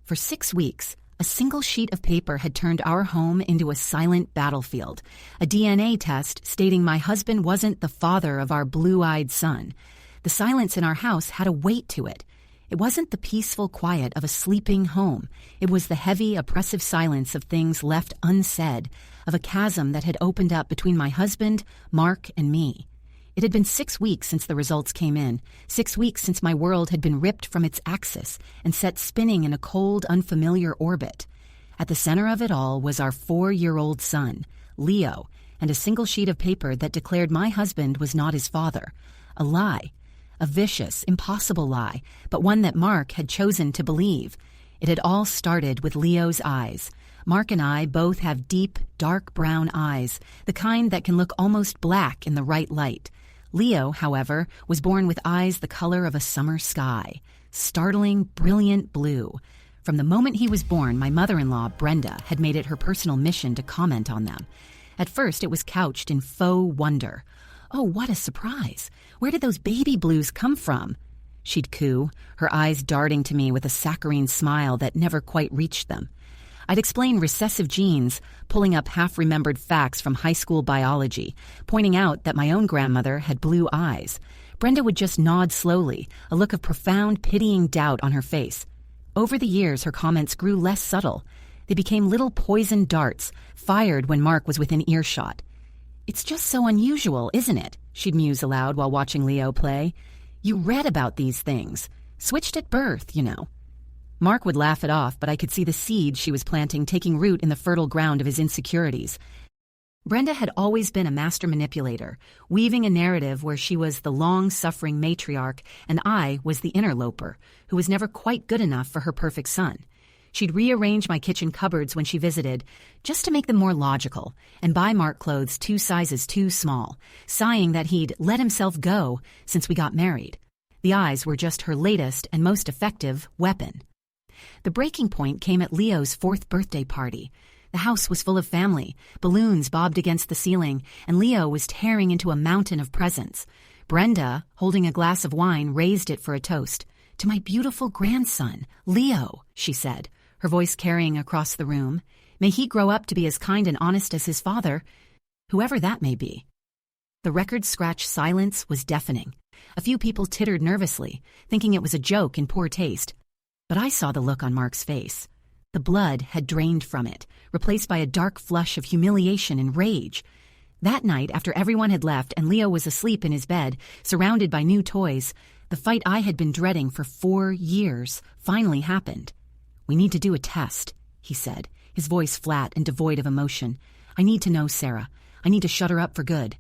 For 6 weeks, a single sheet of paper had turned our home into a silent battlefield, a DNA test stating my husband wasn't the father of our blue-eyed son. The silence in our house had a weight to it. It wasn't the peaceful quiet of a sleeping home. It was the heavy, oppressive silence of things left unsaid, of a chasm that had opened up between my husband, Mark, and me. It had been 6 weeks since the results came in, 6 weeks since my world had been ripped from its axis and set spinning in a cold, unfamiliar orbit. At the center of it all was our 4-year-old son, Leo, and a single sheet of paper that declared my husband was not his father. A lie. A vicious, impossible lie, but one that Mark had chosen to believe. It had all started with Leo's eyes. Mark and I both have deep, dark brown eyes, the kind that can look almost black in the right light. Leo, however, was born with eyes the color of a summer sky. Startling, brilliant blue. From the moment he was born, my mother-in-law, Brenda, had made it her personal mission to comment on them. At first, it was couched in faux wonder. "Oh, what a surprise! Where did those baby blues come from?" She'd coo, her eyes darting to me with a saccharine smile that never quite reached them. I'd explain recessive genes, pulling up half-remembered facts from high school biology, pointing out that my own grandmother had blue eyes. Brenda would just nod slowly, a look of profound, pitying doubt on her face. Over the years, her comments grew less subtle. They became little poisoned darts, fired when Mark was within earshot. "It's just so unusual, isn't it?" she'd muse aloud while watching Leo play. "You read about these things. Switched at birth, you know." Mark would laugh it off, but I could see the seed she was planting taking root in the fertile ground of his insecurities. Brenda had always been a master manipulator, weaving a narrative where she was the long-suffering matriarch and I was the interloper, who was never quite good enough for her perfect son. She'd rearrange my kitchen cupboards when she visited, just to make them more logical, and buy Mark clothes 2 sizes too small, sighing that he'd let himself go since we got married. The eyes were just her latest and most effective weapon. The breaking point came at Leo's 4th birthday party. The house was full of family, balloons bobbed against the ceiling, and Leo was tearing into a mountain of presents. Brenda, holding a glass of wine, raised it for a toast. "To my beautiful grandson, Leo," she said, her voice carrying across the room. "May he grow up to be as kind and honest as his father, whoever that may be." The record-scratch silence was deafening. A few people tittered nervously, thinking it was a joke in poor taste. But I saw the look on Mark's face. The blood had drained from it, replaced by a dark flush of humiliation and rage. That night, after everyone had left and Leo was asleep in his bed, surrounded by new toys, the fight I had been dreading for 4 years finally happened. "We need to do a test," he said, his voice flat and devoid of emotion. "I need to know Sarah. I need to shut her up for good."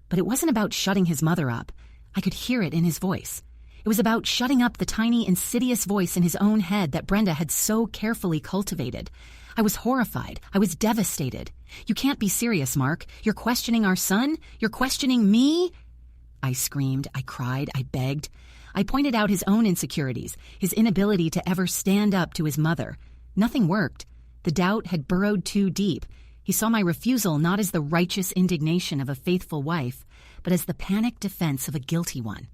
But it wasn't about shutting his mother up. I could hear it in his voice. It was about shutting up the tiny, insidious voice in his own head that Brenda had so carefully cultivated. I was horrified. I was devastated. "You can't be serious, Mark. You're questioning our son? You're questioning me?" I screamed, I cried, I begged. I pointed out his own insecurities, his inability to ever stand up to his mother. Nothing worked. The doubt had burrowed too deep. He saw my refusal not as the righteous indignation of a faithful wife, but as the panicked defense of a guilty one.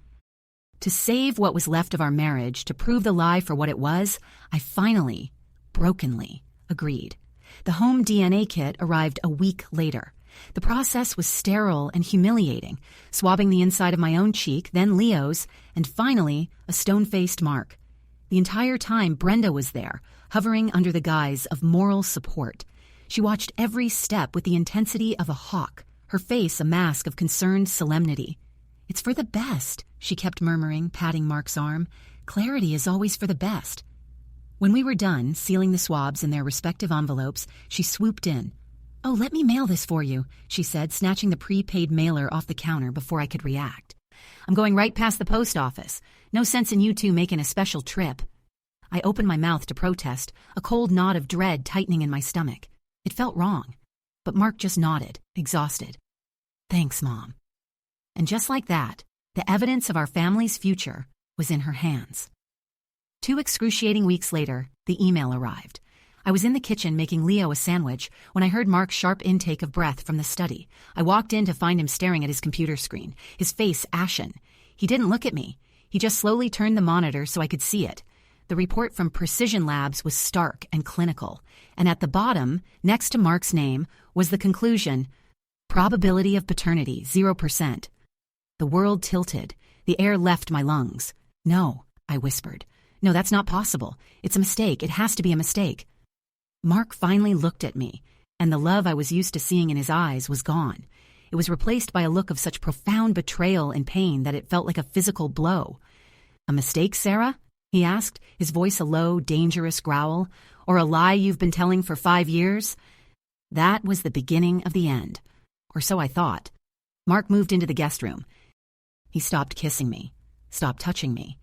To save what was left of our marriage, to prove the lie for what it was, I finally, brokenly, agreed. The home DNA kit arrived a week later. The process was sterile and humiliating, swabbing the inside of my own cheek, then Leo's, and finally, a stone-faced Mark. The entire time, Brenda was there, hovering under the guise of moral support. She watched every step with the intensity of a hawk, her face a mask of concerned solemnity. "It's for the best," she kept murmuring, patting Mark's arm. "Clarity is always for the best." When we were done, sealing the swabs in their respective envelopes, she swooped in. "Oh, let me mail this for you," she said, snatching the prepaid mailer off the counter before I could react. "I'm going right past the post office. No sense in you two making a special trip." I opened my mouth to protest, a cold knot of dread tightening in my stomach. It felt wrong. But Mark just nodded, exhausted. "Thanks, Mom." And just like that, the evidence of our family's future was in her hands. 2 excruciating weeks later, the email arrived. I was in the kitchen making Leo a sandwich when I heard Mark's sharp intake of breath from the study. I walked in to find him staring at his computer screen, his face ashen. He didn't look at me. He just slowly turned the monitor so I could see it. The report from Precision Labs was stark and clinical, and at the bottom, next to Mark's name, was the conclusion, probability of paternity, 0%. The world tilted. The air left my lungs. "No," I whispered. "No, that's not possible. It's a mistake. It has to be a mistake." Mark finally looked at me, and the love I was used to seeing in his eyes was gone. It was replaced by a look of such profound betrayal and pain that it felt like a physical blow. "A mistake, Sarah?" he asked, his voice a low, dangerous growl. "Or a lie you've been telling for 5 years?" That was the beginning of the end. Or so I thought. Mark moved into the guest room. He stopped kissing me, stopped touching me.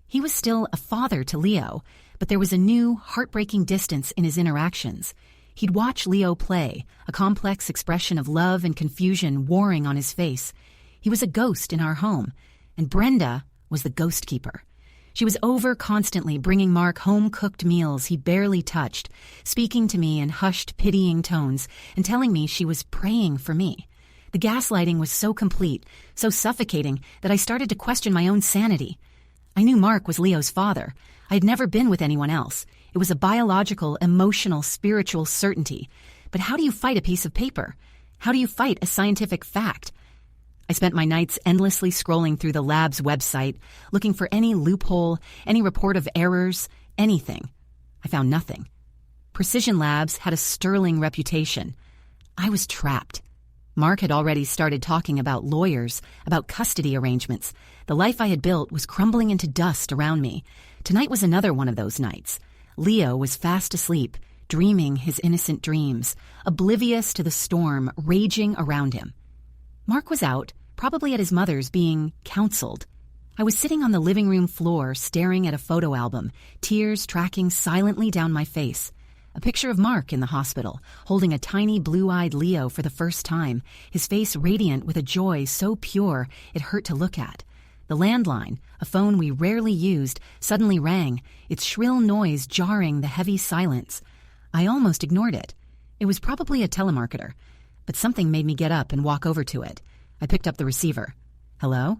He was still a father to Leo, but there was a new, heartbreaking distance in his interactions. He'd watch Leo play, a complex expression of love and confusion warring on his face. He was a ghost in our home, and Brenda was the ghost keeper. She was over constantly bringing Mark home-cooked meals he barely touched, speaking to me in hushed, pitying tones, and telling me she was praying for me. The gaslighting was so complete, so suffocating, that I started to question my own sanity. I knew Mark was Leo's father. I had never been with anyone else. It was a biological, emotional, spiritual certainty. But how do you fight a piece of paper? How do you fight a scientific fact? I spent my nights endlessly scrolling through the lab's website, looking for any loophole, any report of errors, anything. I found nothing. Precision Labs had a sterling reputation. I was trapped. Mark had already started talking about lawyers, about custody arrangements. The life I had built was crumbling into dust around me. Tonight was another one of those nights. Leo was fast asleep, dreaming his innocent dreams, oblivious to the storm raging around him. Mark was out, probably at his mother's, being counseled. I was sitting on the living room floor staring at a photo album, tears tracking silently down my face. A picture of Mark in the hospital, holding a tiny blue-eyed Leo for the first time, his face radiant with a joy so pure it hurt to look at. The landline, a phone we rarely used, suddenly rang, its shrill noise jarring the heavy silence. I almost ignored it. It was probably a telemarketer, but something made me get up and walk over to it. I picked up the receiver. "Hello?"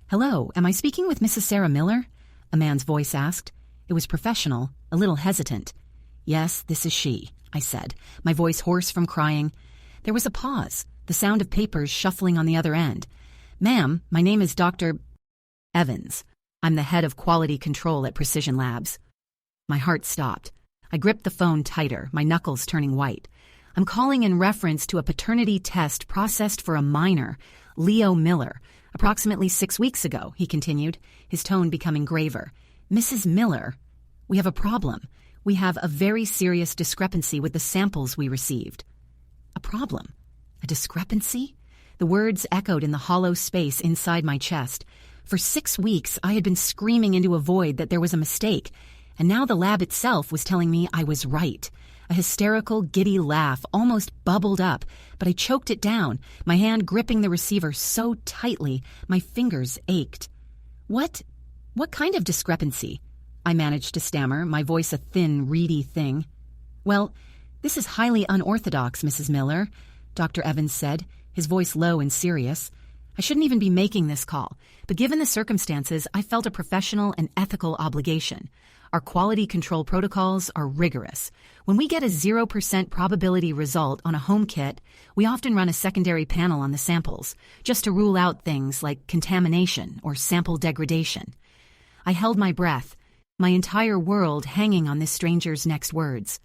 "Hello, am I speaking with Mrs. Sarah Miller?" a man's voice asked. It was professional, a little hesitant. "Yes, this is she," I said, my voice hoarse from crying. There was a pause, the sound of papers shuffling on the other end. "Ma'am, my name is Dr. Evans. I'm the head of quality control at Precision Labs." My heart stopped. I gripped the phone tighter, my knuckles turning white. "I'm calling in reference to a paternity test processed for a minor, Leo Miller, approximately 6 weeks ago," he continued, his tone becoming graver. "Mrs. Miller, we have a problem. We have a very serious discrepancy with the samples we received." A problem? A discrepancy? The words echoed in the hollow space inside my chest. For 6 weeks, I had been screaming into a void that there was a mistake, and now the lab itself was telling me I was right. A hysterical, giddy laugh almost bubbled up, but I choked it down, my hand gripping the receiver so tightly my fingers ached. What kind of discrepancy?" I managed to stammer, my voice a thin, reedy thing. "Well, this is highly unorthodox, Mrs. Miller," Dr. Evans said, his voice low and serious. "I shouldn't even be making this call, but given the circumstances, I felt a professional and ethical obligation. Our quality control protocols are rigorous. When we get a 0% probability result on a home kit, we often run a secondary panel on the samples, just to rule out things like contamination or sample degradation." I held my breath, my entire world hanging on this stranger's next words.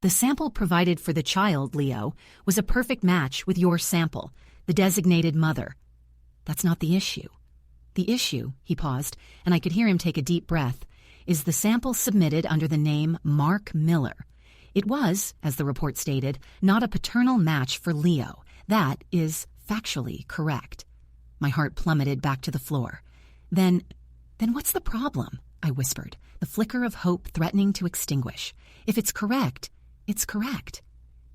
"The sample provided for the child, Leo, was a perfect match with your sample, the designated mother." "That's not the issue. The issue," he paused, and I could hear him take a deep breath, "is the sample submitted under the name Mark Miller. It was, as the report stated, not a paternal match for Leo. That is factually correct." My heart plummeted back to the floor. Then what's the problem?" I whispered, the flicker of hope threatening to extinguish. "If it's correct, it's correct."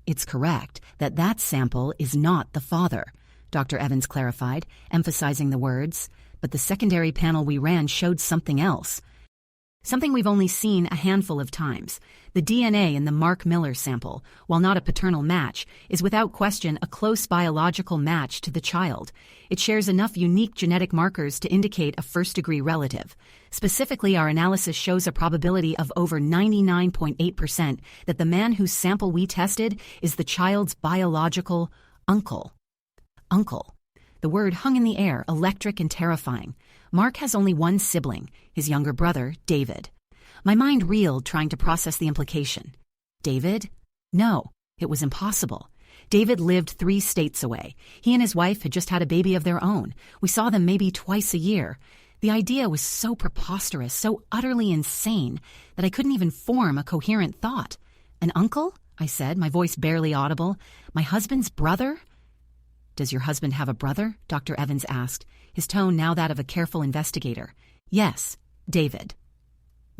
"It's correct that sample is not the father," Dr. Evans clarified, emphasizing the words, "but the secondary panel we ran showed something else." something we've only seen a handful of times. The DNA in the Mark Miller sample, while not a paternal match, is without question a close biological match to the child. It shares enough unique genetic markers to indicate a first-degree relative. Specifically, our analysis shows a probability of over 99.8% that the man whose sample we tested is the child's biological uncle. Uncle. The word hung in the air, electric and terrifying. Mark has only one sibling, his younger brother, David. My mind reeled trying to process the implication. David? No, it was impossible. David lived 3 states away. He and his wife had just had a baby of their own. We saw them maybe twice a year. The idea was so preposterous, so utterly insane, that I couldn't even form a coherent thought. An uncle? I said, my voice barely audible. My husband's brother? Does your husband have a brother? Dr. Evans asked, his tone now that of a careful investigator. Yes, David.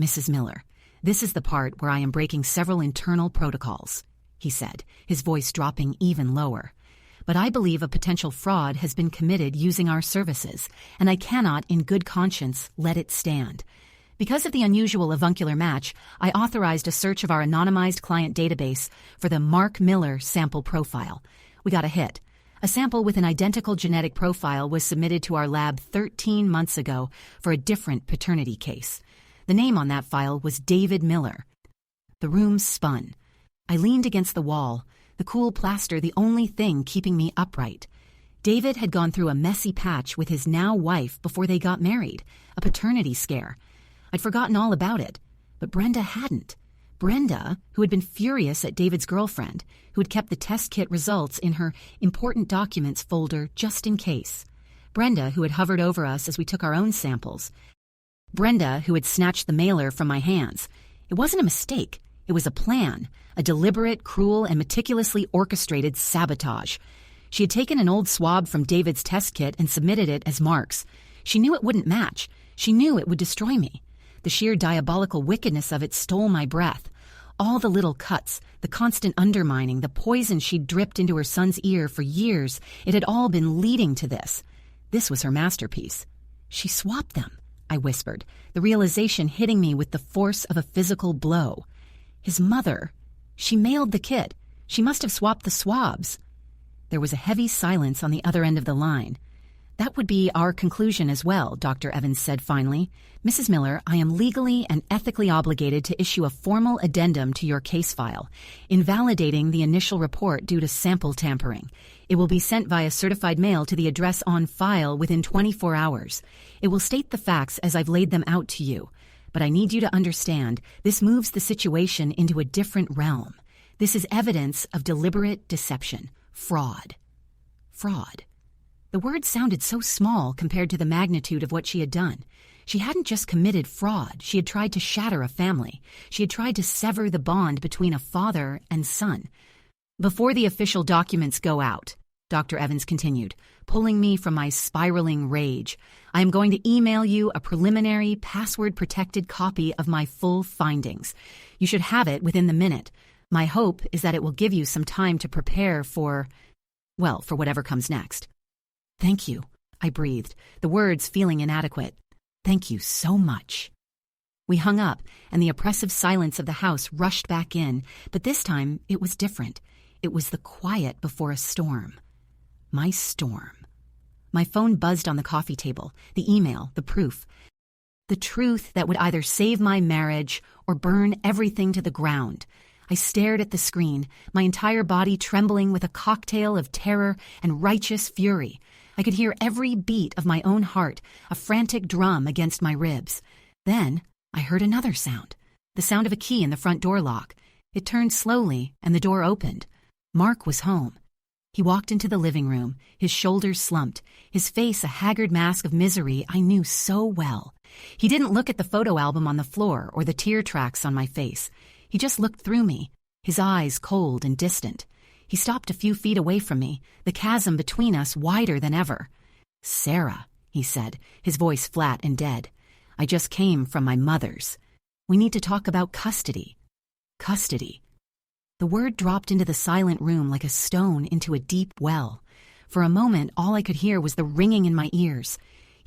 Mrs. Miller, this is the part where I am breaking several internal protocols, he said, his voice dropping even lower. But I believe a potential fraud has been committed using our services, and I cannot, in good conscience, let it stand. Because of the unusual avuncular match, I authorized a search of our anonymized client database for the Mark Miller sample profile. We got a hit. A sample with an identical genetic profile was submitted to our lab 13 months ago for a different paternity case. The name on that file was David Miller. The room spun. I leaned against the wall, the cool plaster the only thing keeping me upright. David had gone through a messy patch with his now wife before they got married, a paternity scare. I'd forgotten all about it, but Brenda hadn't. Brenda, who had been furious at David's girlfriend, who had kept the test kit results in her important documents folder just in case. Brenda, who had hovered over us as we took our own samples. Brenda, who had snatched the mailer from my hands. It wasn't a mistake. It was a plan, a deliberate, cruel, and meticulously orchestrated sabotage. She had taken an old swab from David's test kit and submitted it as Mark's. She knew it wouldn't match. She knew it would destroy me. The sheer diabolical wickedness of it stole my breath. All the little cuts, the constant undermining, the poison she'd dripped into her son's ear for years, it had all been leading to this. This was her masterpiece. She swapped them, I whispered, the realization hitting me with the force of a physical blow. His mother. She mailed the kit. She must have swapped the swabs. There was a heavy silence on the other end of the line. That would be our conclusion as well, Dr. Evans said finally. Mrs. Miller, I am legally and ethically obligated to issue a formal addendum to your case file, invalidating the initial report due to sample tampering. It will be sent via certified mail to the address on file within 24 hours. It will state the facts as I've laid them out to you. But I need you to understand, this moves the situation into a different realm. This is evidence of deliberate deception, fraud. Fraud. The word sounded so small compared to the magnitude of what she had done. She hadn't just committed fraud. She had tried to shatter a family. She had tried to sever the bond between a father and son. Before the official documents go out, Dr. Evans continued, pulling me from my spiraling rage, I am going to email you a preliminary, password-protected copy of my full findings. You should have it within the minute. My hope is that it will give you some time to prepare for whatever comes next. Thank you, I breathed, the words feeling inadequate. Thank you so much. We hung up, and the oppressive silence of the house rushed back in, but this time it was different. It was the quiet before a storm. My storm. My phone buzzed on the coffee table, the email, the proof. The truth that would either save my marriage or burn everything to the ground. I stared at the screen, my entire body trembling with a cocktail of terror and righteous fury. I could hear every beat of my own heart, a frantic drum against my ribs. Then I heard another sound, the sound of a key in the front door lock. It turned slowly, and the door opened. Mark was home. He walked into the living room, his shoulders slumped, his face a haggard mask of misery I knew so well. He didn't look at the photo album on the floor or the tear tracks on my face. He just looked through me, his eyes cold and distant. He stopped a few feet away from me, the chasm between us wider than ever. Sarah, he said, his voice flat and dead. I just came from my mother's. We need to talk about custody. Custody. The word dropped into the silent room like a stone into a deep well. For a moment, all I could hear was the ringing in my ears.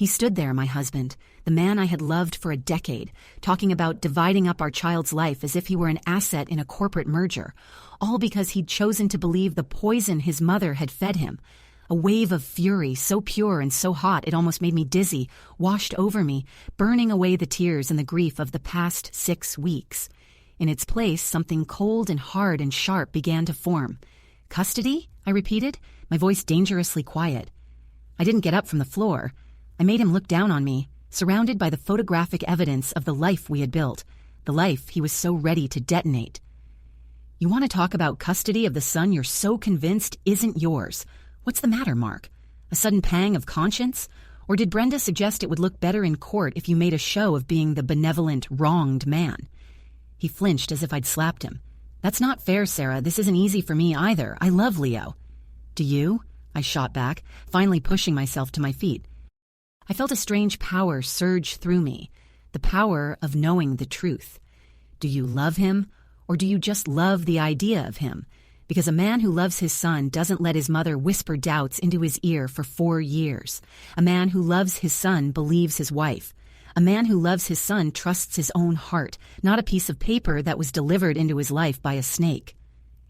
He stood there, my husband, the man I had loved for a decade, talking about dividing up our child's life as if he were an asset in a corporate merger, all because he'd chosen to believe the poison his mother had fed him. A wave of fury, so pure and so hot it almost made me dizzy, washed over me, burning away the tears and the grief of the past 6 weeks. In its place, something cold and hard and sharp began to form. "Custody?" I repeated, my voice dangerously quiet. I didn't get up from the floor. I made him look down on me, surrounded by the photographic evidence of the life we had built, the life he was so ready to detonate. "You want to talk about custody of the son you're so convinced isn't yours? What's the matter, Mark? A sudden pang of conscience? Or did Brenda suggest it would look better in court if you made a show of being the benevolent, wronged man?" He flinched as if I'd slapped him. "That's not fair, Sarah. This isn't easy for me either. I love Leo." "Do you?" I shot back, finally pushing myself to my feet. I felt a strange power surge through me, the power of knowing the truth. "Do you love him, or do you just love the idea of him? Because a man who loves his son doesn't let his mother whisper doubts into his ear for 4 years. A man who loves his son believes his wife. A man who loves his son trusts his own heart, not a piece of paper that was delivered into his life by a snake."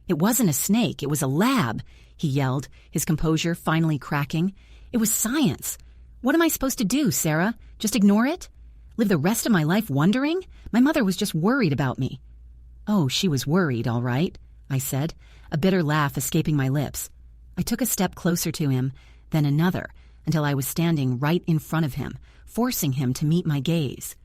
"It wasn't a snake, it was a lab," he yelled, his composure finally cracking. "It was science. What am I supposed to do, Sarah? Just ignore it? Live the rest of my life wondering? My mother was just worried about me." "Oh, she was worried, all right," I said, a bitter laugh escaping my lips. I took a step closer to him, then another, until I was standing right in front of him, forcing him to meet my gaze.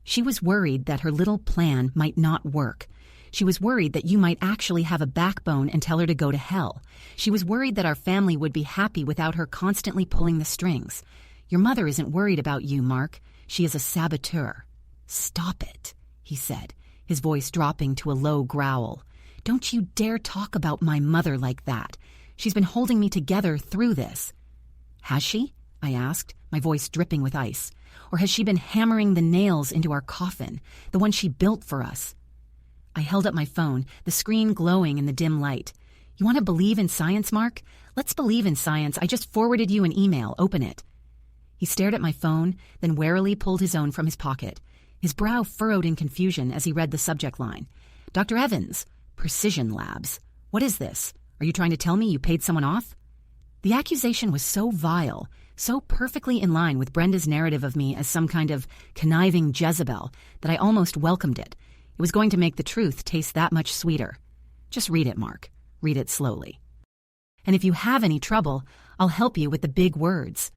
"She was worried that her little plan might not work. She was worried that you might actually have a backbone and tell her to go to hell. She was worried that our family would be happy without her constantly pulling the strings. Your mother isn't worried about you, Mark. She is a saboteur." "Stop it," he said, his voice dropping to a low growl. "Don't you dare talk about my mother like that. She's been holding me together through this." "Has she?" I asked, my voice dripping with ice. "Or has she been hammering the nails into our coffin, the one she built for us?" I held up my phone, the screen glowing in the dim light. "You want to believe in science, Mark? Let's believe in science. I just forwarded you an email. Open it." He stared at my phone, then warily pulled his own from his pocket. His brow furrowed in confusion as he read the subject line. "Dr. Evans, Precision Labs. What is this? Are you trying to tell me you paid someone off?" The accusation was so vile, so perfectly in line with Brenda's narrative of me as some kind of conniving Jezebel, that I almost welcomed it. It was going to make the truth taste that much sweeter. "Just read it, Mark. Read it slowly. And if you have any trouble, I'll help you with the big words."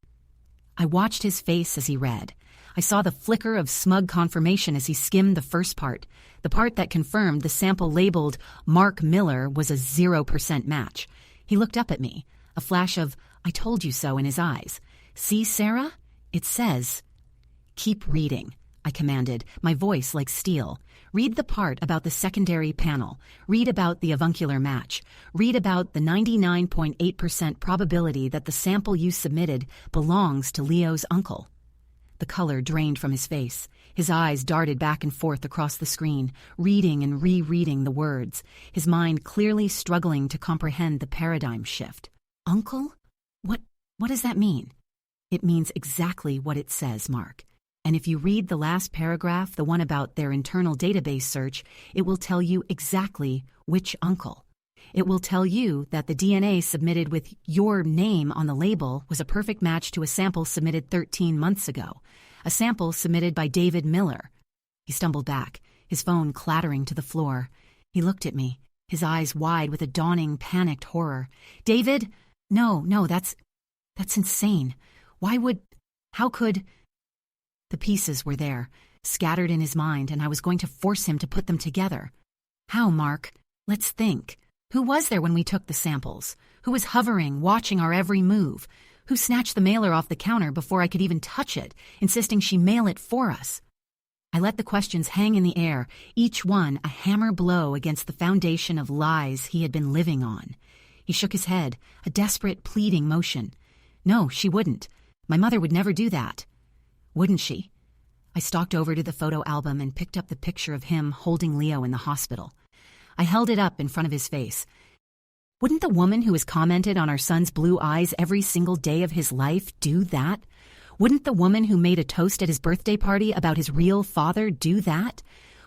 I watched his face as he read. I saw the flicker of smug confirmation as he skimmed the first part, the part that confirmed the sample labeled Mark Miller was a 0% match. He looked up at me, a flash of "I told you so" in his eyes. "See, Sarah? It says." "Keep reading," I commanded, my voice like steel. "Read the part about the secondary panel. Read about the avuncular match. Read about the 99.8% probability that the sample you submitted belongs to Leo's uncle." The color drained from his face. His eyes darted back and forth across the screen, reading and rereading the words, his mind clearly struggling to comprehend the paradigm shift. "Uncle? What does that mean?" "It means exactly what it says, Mark. And if you read the last paragraph, the one about their internal database search, it will tell you exactly which uncle. It will tell you that the DNA submitted with your name on the label was a perfect match to a sample submitted 13 months ago, a sample submitted by David Miller." He stumbled back, his phone clattering to the floor. He looked at me, his eyes wide with a dawning, panicked horror. "David? No, that's insane. How could..." The pieces were there, scattered in his mind, and I was going to force him to put them together. "How, Mark? Let's think. Who was there when we took the samples? Who was hovering, watching our every move? Who snatched the mailer off the counter before I could even touch it, insisting she mail it for us?" I let the questions hang in the air, each one a hammer blow against the foundation of lies he had been living on. He shook his head, a desperate, pleading motion. "No, she wouldn't. My mother would never do that." "Wouldn't she?" I stalked over to the photo album and picked up the picture of him holding Leo in the hospital. I held it up in front of his face. "Wouldn't the woman who has commented on our son's blue eyes every single day of his life do that? Wouldn't the woman who made a toast at his birthday party about his real father do that?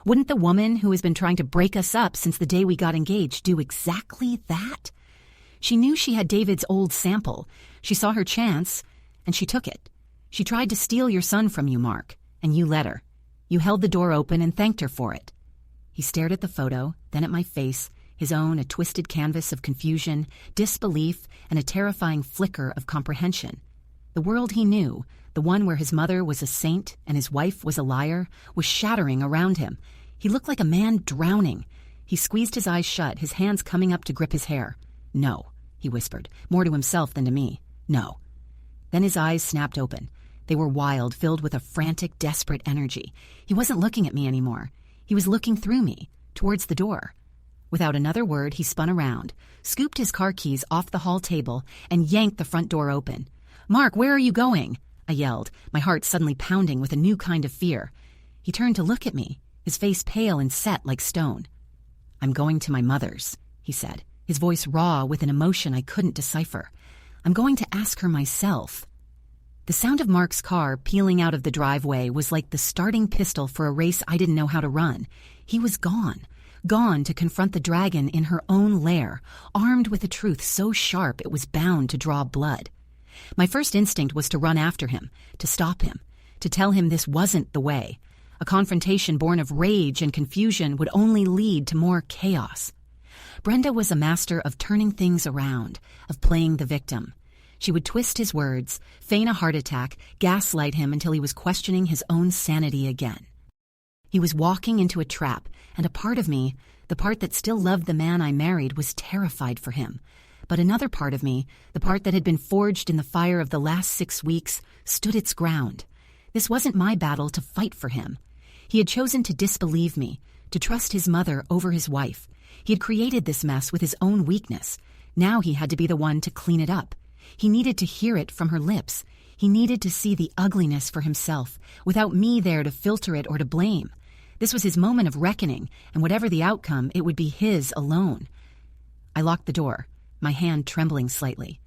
Wouldn't the woman who has been trying to break us up since the day we got engaged do exactly that? She knew she had David's old sample. She saw her chance, and she took it. She tried to steal your son from you, Mark, and you let her. You held the door open and thanked her for it. He stared at the photo, then at my face, his own a twisted canvas of confusion, disbelief, and a terrifying flicker of comprehension. The world he knew, the one where his mother was a saint and his wife was a liar, was shattering around him. He looked like a man drowning. He squeezed his eyes shut, his hands coming up to grip his hair. "No," he whispered, more to himself than to me. "No." Then his eyes snapped open. They were wild, filled with a frantic, desperate energy. He wasn't looking at me anymore. He was looking through me, towards the door. Without another word, he spun around, scooped his car keys off the hall table, and yanked the front door open. "Mark, where are you going?" I yelled, my heart suddenly pounding with a new kind of fear. He turned to look at me, his face pale and set like stone. "I'm going to my mother's," he said, his voice raw with an emotion I couldn't decipher. "I'm going to ask her myself." The sound of Mark's car peeling out of the driveway was like the starting pistol for a race I didn't know how to run. He was gone to confront the dragon in her own lair, armed with a truth so sharp it was bound to draw blood. My first instinct was to run after him, to stop him, to tell him this wasn't the way. A confrontation born of rage and confusion would only lead to more chaos. Brenda was a master of turning things around, of playing the victim. She would twist his words, feign a heart attack, gaslight him until he was questioning his own sanity again. He was walking into a trap, and a part of me, the part that still loved the man I married, was terrified for him. But another part of me, the part that had been forged in the fire of the last 6 weeks, stood its ground. This wasn't my battle to fight for him. He had chosen to disbelieve me, to trust his mother over his wife. He had created this mess with his own weakness. Now he had to be the one to clean it up. He needed to hear it from her lips. He needed to see the ugliness for himself, without me there to filter it or to blame. This was his moment of reckoning, and whatever the outcome, it would be his alone. I locked the door, my hand trembling slightly.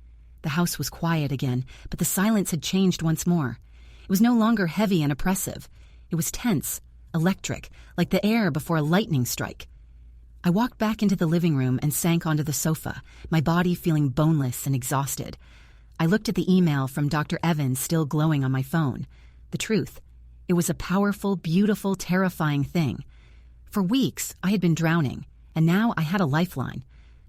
The house was quiet again, but the silence had changed once more. It was no longer heavy and oppressive. It was tense, electric, like the air before a lightning strike. I walked back into the living room and sank onto the sofa, my body feeling boneless and exhausted. I looked at the email from Dr. Evans still glowing on my phone. The truth. It was a powerful, beautiful, terrifying thing. For weeks, I had been drowning, and now I had a lifeline.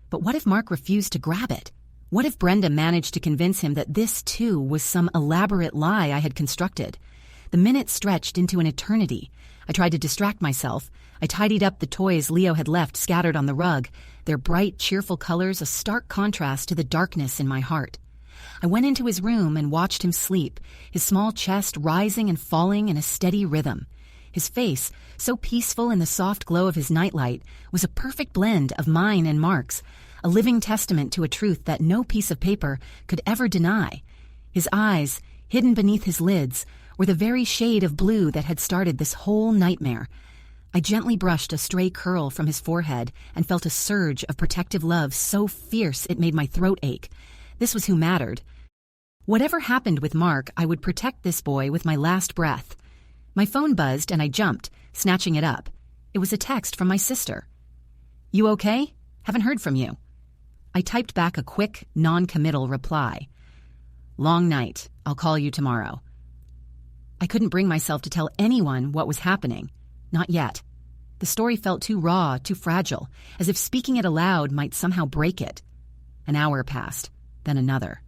But what if Mark refused to grab it? What if Brenda managed to convince him that this, too, was some elaborate lie I had constructed? The minutes stretched into an eternity. I tried to distract myself. I tidied up the toys Leo had left scattered on the rug, their bright, cheerful colors a stark contrast to the darkness in my heart. I went into his room and watched him sleep, his small chest rising and falling in a steady rhythm. His face, so peaceful in the soft glow of his nightlight, was a perfect blend of mine and Mark's, a living testament to a truth that no piece of paper could ever deny. His eyes, hidden beneath his lids, were the very shade of blue that had started this whole nightmare. I gently brushed a stray curl from his forehead and felt a surge of protective love so fierce it made my throat ache. This was who mattered. Whatever happened with Mark, I would protect this boy with my last breath. My phone buzzed and I jumped, snatching it up. It was a text from my sister. "You okay? Haven't heard from you." I typed back a quick, non-committal reply. "Long night. I'll call you tomorrow." I couldn't bring myself to tell anyone what was happening. Not yet. The story felt too raw, too fragile, as if speaking it aloud might somehow break it. An hour passed, then another.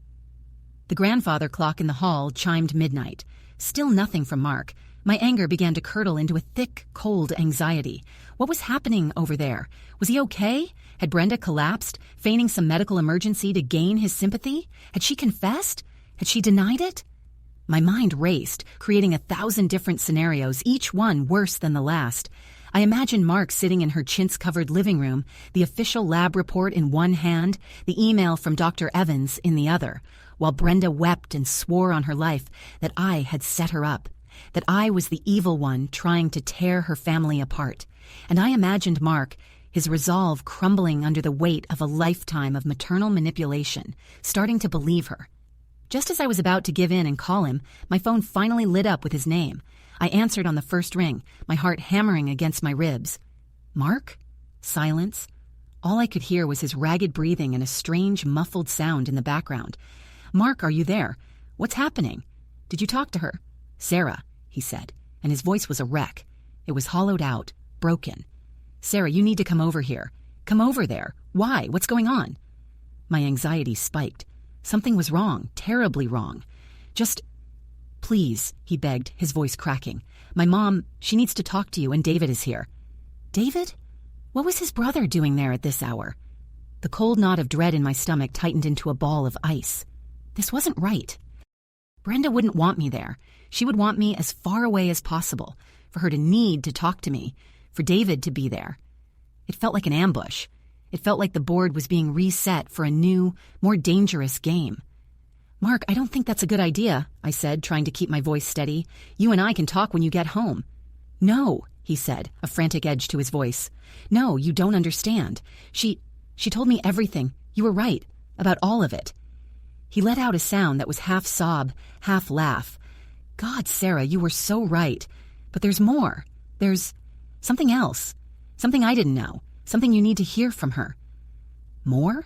The grandfather clock in the hall chimed midnight. Still nothing from Mark. My anger began to curdle into a thick, cold anxiety. What was happening over there? Was he okay? Had Brenda collapsed, feigning some medical emergency to gain his sympathy? Had she confessed? Had she denied it? My mind raced, creating 1,000 different scenarios, each one worse than the last. I imagined Mark sitting in her chintz-covered living room, the official lab report in one hand, the email from Dr. Evans in the other, while Brenda wept and swore on her life that I had set her up, that I was the evil one trying to tear her family apart. And I imagined Mark, his resolve crumbling under the weight of a lifetime of maternal manipulation, starting to believe her. Just as I was about to give in and call him, my phone finally lit up with his name. I answered on the first ring, my heart hammering against my ribs. Mark? Silence. All I could hear was his ragged breathing and a strange, muffled sound in the background. Mark, are you there? What's happening? Did you talk to her? Sarah, he said, and his voice was a wreck. It was hollowed out, broken. Sarah, you need to come over here. Come over there. Why? What's going on? My anxiety spiked. Something was wrong, terribly wrong. Just, please, he begged, his voice cracking. My mom, she needs to talk to you, and David is here. David? What was his brother doing there at this hour? The cold knot of dread in my stomach tightened into a ball of ice. This wasn't right. Brenda wouldn't want me there. She would want me as far away as possible, for her to need to talk to me, for David to be there. It felt like an ambush. It felt like the board was being reset for a new, more dangerous game. Mark, I don't think that's a good idea, I said, trying to keep my voice steady. You and I can talk when you get home. No, he said, a frantic edge to his voice. No, you don't understand. She told me everything. You were right, about all of it. He let out a sound that was half sob, half laugh. God, Sarah, you were so right. But there's more. There's something else. Something I didn't know. Something you need to hear from her. More?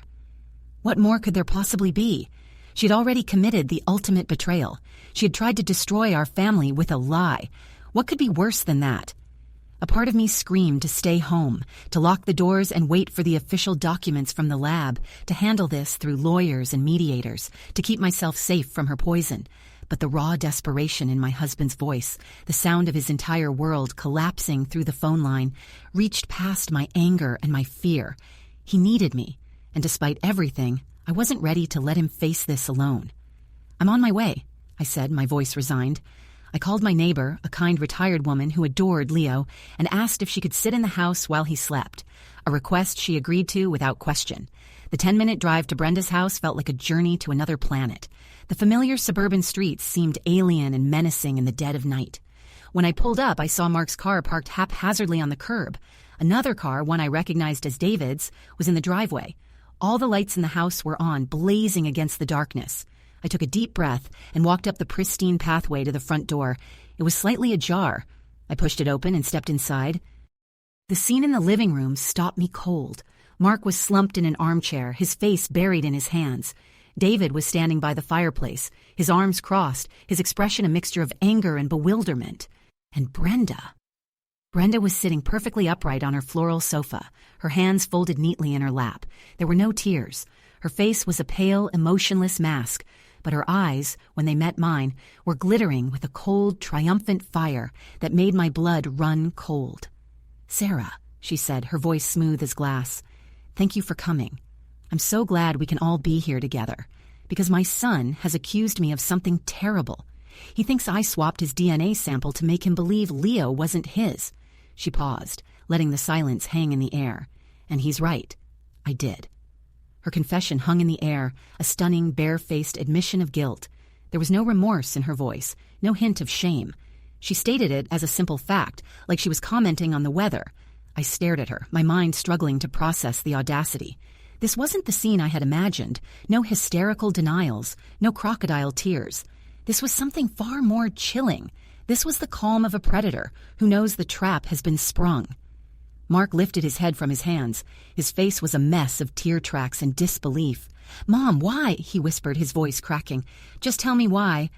What more could there possibly be? She had already committed the ultimate betrayal. She had tried to destroy our family with a lie. What could be worse than that? A part of me screamed to stay home, to lock the doors and wait for the official documents from the lab, to handle this through lawyers and mediators, to keep myself safe from her poison. But the raw desperation in my husband's voice, the sound of his entire world collapsing through the phone line, reached past my anger and my fear. He needed me, and despite everything, I wasn't ready to let him face this alone. I'm on my way, I said, my voice resigned. I called my neighbor, a kind retired woman who adored Leo, and asked if she could sit in the house while he slept, a request she agreed to without question. The 10-minute drive to Brenda's house felt like a journey to another planet. The familiar suburban streets seemed alien and menacing in the dead of night. When I pulled up, I saw Mark's car parked haphazardly on the curb. Another car, one I recognized as David's, was in the driveway. All the lights in the house were on, blazing against the darkness. I took a deep breath and walked up the pristine pathway to the front door. It was slightly ajar. I pushed it open and stepped inside. The scene in the living room stopped me cold. Mark was slumped in an armchair, his face buried in his hands. David was standing by the fireplace, his arms crossed, his expression a mixture of anger and bewilderment. And Brenda. Brenda was sitting perfectly upright on her floral sofa, her hands folded neatly in her lap. There were no tears. Her face was a pale, emotionless mask, but her eyes, when they met mine, were glittering with a cold, triumphant fire that made my blood run cold. Sarah, she said, her voice smooth as glass, thank you for coming. I'm so glad we can all be here together, because my son has accused me of something terrible. He thinks I swapped his DNA sample to make him believe Leo wasn't his. She paused, letting the silence hang in the air. And he's right. I did. Her confession hung in the air, a stunning, bare-faced admission of guilt. There was no remorse in her voice, no hint of shame. She stated it as a simple fact, like she was commenting on the weather. I stared at her, my mind struggling to process the audacity. This wasn't the scene I had imagined. No hysterical denials, no crocodile tears. This was something far more chilling. This was the calm of a predator who knows the trap has been sprung. Mark lifted his head from his hands. His face was a mess of tear tracks and disbelief. "Mom, why?" he whispered, his voice cracking. "Just tell me why."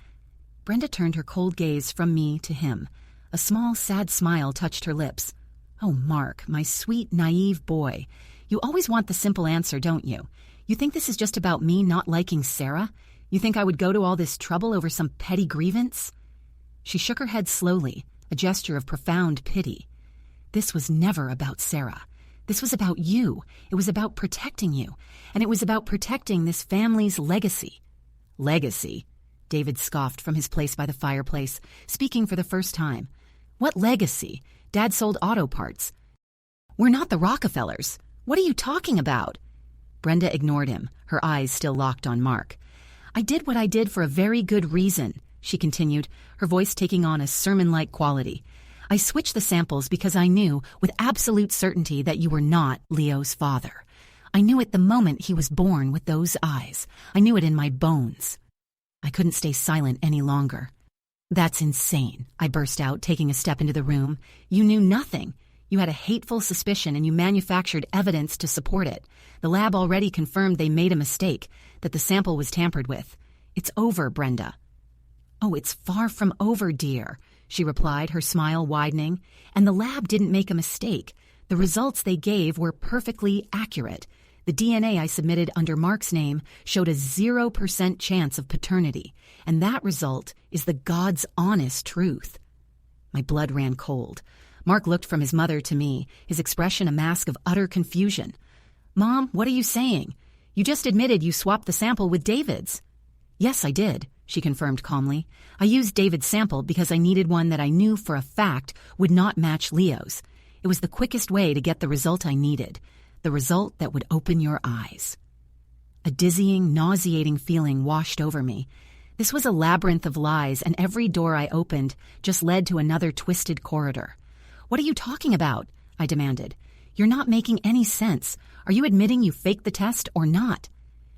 Brenda turned her cold gaze from me to him. A small, sad smile touched her lips. "Oh, Mark, my sweet, naive boy. You always want the simple answer, don't you? You think this is just about me not liking Sarah? You think I would go to all this trouble over some petty grievance?" She shook her head slowly, a gesture of profound pity. "This was never about Sarah. This was about you. It was about protecting you. And it was about protecting this family's legacy." "Legacy?" David scoffed from his place by the fireplace, speaking for the first time. "What legacy? Dad sold auto parts. We're not the Rockefellers. What are you talking about?" Brenda ignored him, her eyes still locked on Mark. "I did what I did for a very good reason," she continued, her voice taking on a sermon-like quality. "I switched the samples because I knew with absolute certainty that you were not Leo's father. I knew it the moment he was born with those eyes. I knew it in my bones." I couldn't stay silent any longer. "That's insane," I burst out, taking a step into the room. "You knew nothing. You had a hateful suspicion and you manufactured evidence to support it. The lab already confirmed they made a mistake, that the sample was tampered with. It's over, Brenda." "Oh, it's far from over, dear," she replied, her smile widening. "And the lab didn't make a mistake. The results they gave were perfectly accurate. The DNA I submitted under Mark's name showed a 0% chance of paternity, and that result is the God's honest truth." My blood ran cold. Mark looked from his mother to me, his expression a mask of utter confusion. "Mom, what are you saying? You just admitted you swapped the sample with David's." "Yes, I did," she confirmed calmly. "I used David's sample because I needed one that I knew for a fact would not match Leo's. It was the quickest way to get the result I needed, the result that would open your eyes." A dizzying, nauseating feeling washed over me. This was a labyrinth of lies, and every door I opened just led to another twisted corridor. "What are you talking about?" I demanded. "You're not making any sense. Are you admitting you faked the test or not?"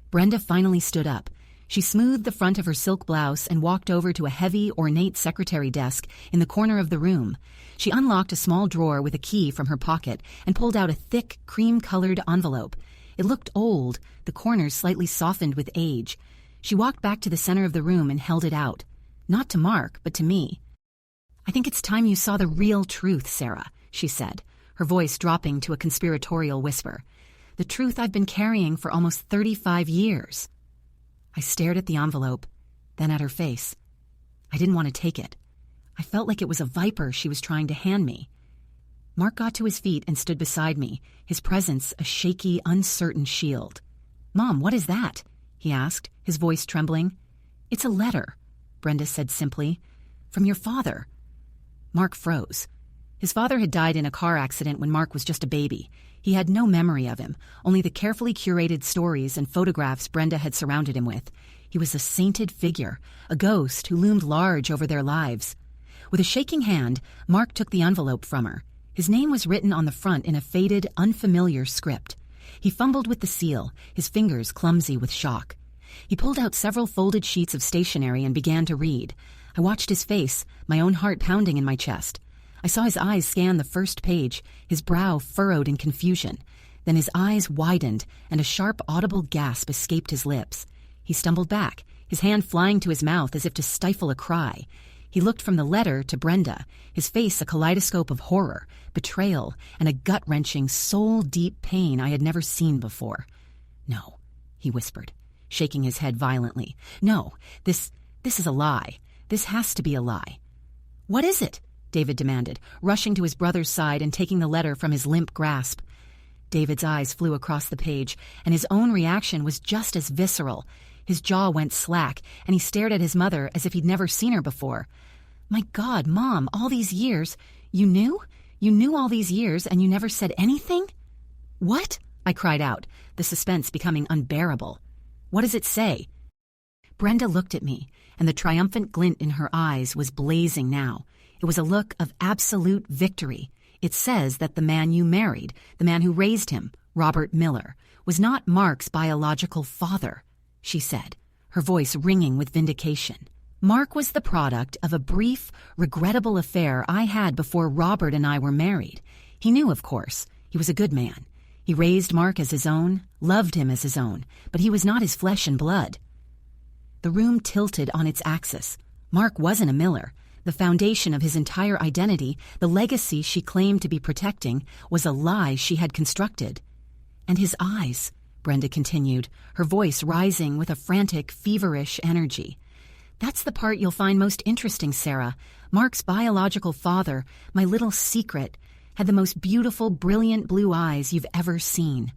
Brenda finally stood up. She smoothed the front of her silk blouse and walked over to a heavy, ornate secretary desk in the corner of the room. She unlocked a small drawer with a key from her pocket and pulled out a thick, cream-colored envelope. It looked old, the corners slightly softened with age. She walked back to the center of the room and held it out. Not to Mark, but to me. "I think it's time you saw the real truth, Sarah," she said, her voice dropping to a conspiratorial whisper. "The truth I've been carrying for almost 35 years. I stared at the envelope, then at her face. I didn't want to take it. I felt like it was a viper she was trying to hand me. Mark got to his feet and stood beside me, his presence a shaky, uncertain shield. "Mom, what is that?" he asked, his voice trembling. "It's a letter," Brenda said simply. "From your father." Mark froze. His father had died in a car accident when Mark was just a baby. He had no memory of him, only the carefully curated stories and photographs Brenda had surrounded him with. He was a sainted figure, a ghost who loomed large over their lives. With a shaking hand, Mark took the envelope from her. His name was written on the front in a faded, unfamiliar script. He fumbled with the seal, his fingers clumsy with shock. He pulled out several folded sheets of stationery and began to read. I watched his face, my own heart pounding in my chest. I saw his eyes scan the first page, his brow furrowed in confusion. Then his eyes widened, and a sharp, audible gasp escaped his lips. He stumbled back, his hand flying to his mouth as if to stifle a cry. He looked from the letter to Brenda, his face a kaleidoscope of horror, betrayal, and a gut-wrenching, soul-deep pain I had never seen before. "No," he whispered, shaking his head violently. "No, this is a lie. This has to be a lie." "What is it?" David demanded, rushing to his brother's side and taking the letter from his limp grasp. David's eyes flew across the page, and his own reaction was just as visceral. His jaw went slack, and he stared at his mother as if he'd never seen her before. "My God, Mom, all these years, you knew? You knew all these years, and you never said anything?" "What?" I cried out, the suspense becoming unbearable. "What does it say?" Brenda looked at me, and the triumphant glint in her eyes was blazing now. It was a look of absolute victory. "It says that the man you married, the man who raised him, Robert Miller, was not Mark's biological father," she said, her voice ringing with vindication. "Mark was the product of a brief, regrettable affair I had before Robert and I were married. He knew, of course. He was a good man. He raised Mark as his own, loved him as his own, but he was not his flesh and blood." The room tilted on its axis. Mark wasn't a Miller. The foundation of his entire identity, the legacy she claimed to be protecting, was a lie she had constructed. "And his eyes," Brenda continued, her voice rising with a frantic, feverish energy. "That's the part you'll find most interesting, Sarah. Mark's biological father, my little secret, had the most beautiful, brilliant blue eyes you've ever seen.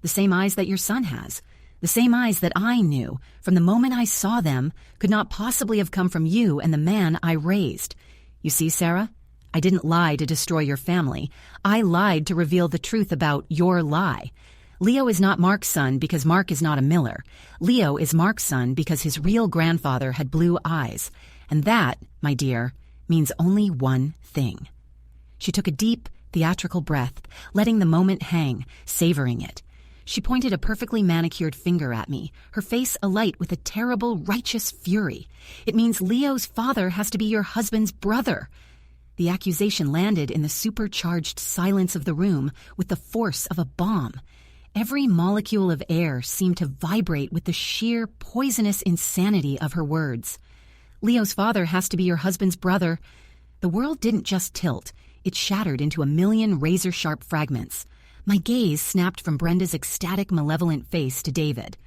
The same eyes that your son has. The same eyes that I knew, from the moment I saw them, could not possibly have come from you and the man I raised. You see, Sarah, I didn't lie to destroy your family. I lied to reveal the truth about your lie. Leo is not Mark's son because Mark is not a Miller. Leo is Mark's son because his real grandfather had blue eyes. And that, my dear, means only one thing." She took a deep, theatrical breath, letting the moment hang, savoring it. She pointed a perfectly manicured finger at me, her face alight with a terrible, righteous fury. "It means Leo's father has to be your husband's brother." The accusation landed in the supercharged silence of the room with the force of a bomb. Every molecule of air seemed to vibrate with the sheer, poisonous insanity of her words. "Leo's father has to be your husband's brother." The world didn't just tilt, it shattered into a million razor-sharp fragments. My gaze snapped from Brenda's ecstatic, malevolent face to David.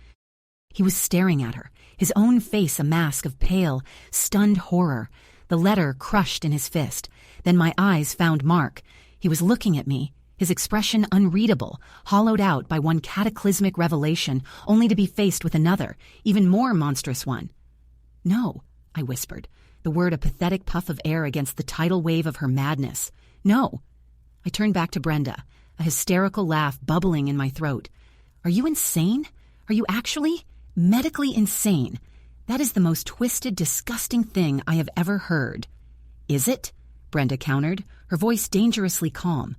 He was staring at her, his own face a mask of pale, stunned horror, the letter crushed in his fist. Then my eyes found Mark. He was looking at me, his expression unreadable, hollowed out by one cataclysmic revelation, only to be faced with another, even more monstrous one. "No," I whispered, the word a pathetic puff of air against the tidal wave of her madness. "No." I turned back to Brenda, a hysterical laugh bubbling in my throat. "Are you insane? Are you actually medically insane? That is the most twisted, disgusting thing I have ever heard." "Is it?" Brenda countered, her voice dangerously calm.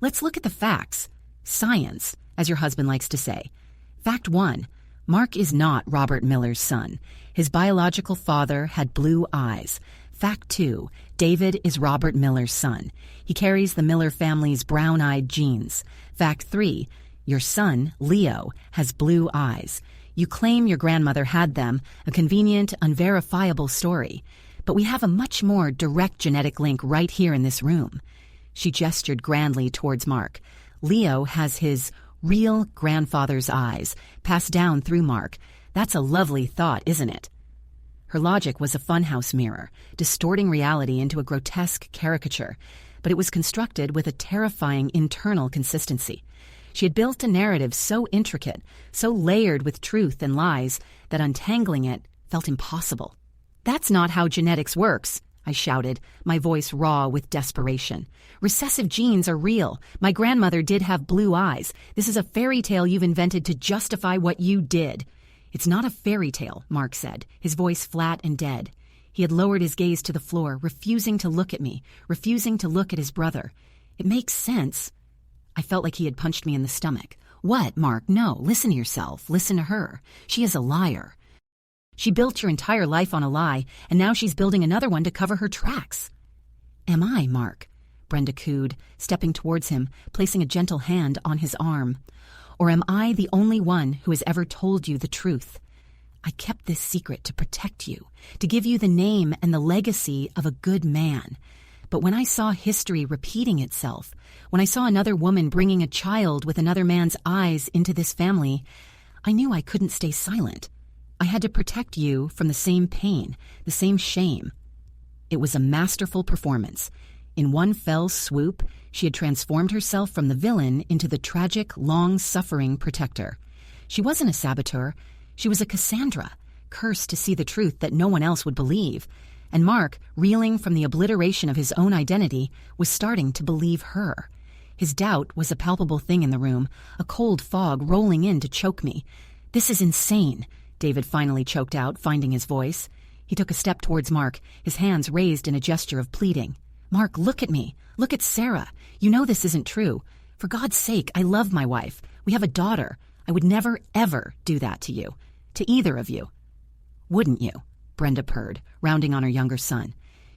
"Let's look at the facts. Science, as your husband likes to say. Fact 1. Mark is not Robert Miller's son. His biological father had blue eyes. Fact 2. David is Robert Miller's son. He carries the Miller family's brown-eyed genes. Fact 3. Your son, Leo, has blue eyes. You claim your grandmother had them, a convenient, unverifiable story. But we have a much more direct genetic link right here in this room." She gestured grandly towards Mark. "Leo has his real grandfather's eyes, passed down through Mark. That's a lovely thought, isn't it?" Her logic was a funhouse mirror, distorting reality into a grotesque caricature, but it was constructed with a terrifying internal consistency. She had built a narrative so intricate, so layered with truth and lies, that untangling it felt impossible. "That's not how genetics works," I shouted, my voice raw with desperation. "Recessive genes are real. My grandmother did have blue eyes. This is a fairy tale you've invented to justify what you did." "It's not a fairy tale," Mark said, his voice flat and dead. He had lowered his gaze to the floor, refusing to look at me, refusing to look at his brother. "It makes sense." I felt like he had punched me in the stomach. "What, Mark? No, listen to yourself. Listen to her. She is a liar. She built your entire life on a lie, and now she's building another one to cover her tracks." "Am I, Mark?" Brenda cooed, stepping towards him, placing a gentle hand on his arm. "Or am I the only one who has ever told you the truth? I kept this secret to protect you, to give you the name and the legacy of a good man. But when I saw history repeating itself, when I saw another woman bringing a child with another man's eyes into this family, I knew I couldn't stay silent. I had to protect you from the same pain, the same shame." It was a masterful performance. In one fell swoop, she had transformed herself from the villain into the tragic, long-suffering protector. She wasn't a saboteur. She was a Cassandra, cursed to see the truth that no one else would believe. And Mark, reeling from the obliteration of his own identity, was starting to believe her. His doubt was a palpable thing in the room, a cold fog rolling in to choke me. "This is insane," David finally choked out, finding his voice. He took a step towards Mark, his hands raised in a gesture of pleading. "Mark, look at me. Look at Sarah. You know this isn't true. For God's sake, I love my wife. We have a daughter. I would never, ever do that to you. To either of you." "Wouldn't you?" Brenda purred, rounding on her younger son.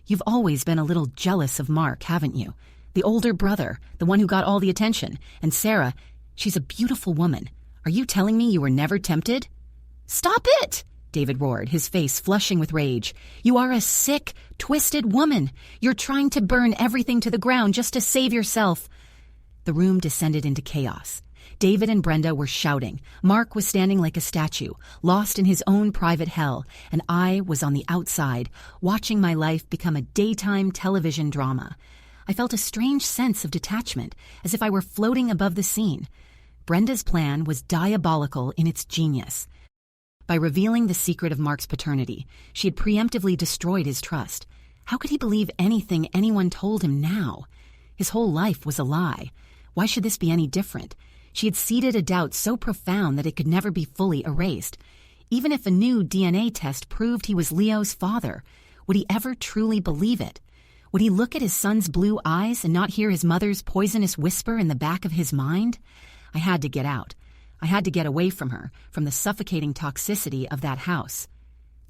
"You've always been a little jealous of Mark, haven't you? The older brother, the one who got all the attention. And Sarah, she's a beautiful woman. Are you telling me you were never tempted?" "Stop it!" David roared, his face flushing with rage. "You are a sick, twisted woman. You're trying to burn everything to the ground just to save yourself." The room descended into chaos. David and Brenda were shouting. Mark was standing like a statue, lost in his own private hell, and I was on the outside, watching my life become a daytime television drama. I felt a strange sense of detachment, as if I were floating above the scene. Brenda's plan was diabolical in its genius. By revealing the secret of Mark's paternity, she had preemptively destroyed his trust. How could he believe anything anyone told him now? His whole life was a lie. Why should this be any different? She had seeded a doubt so profound that it could never be fully erased. Even if a new DNA test proved he was Leo's father, would he ever truly believe it? Would he look at his son's blue eyes and not hear his mother's poisonous whisper in the back of his mind? I had to get out. I had to get away from her, from the suffocating toxicity of that house.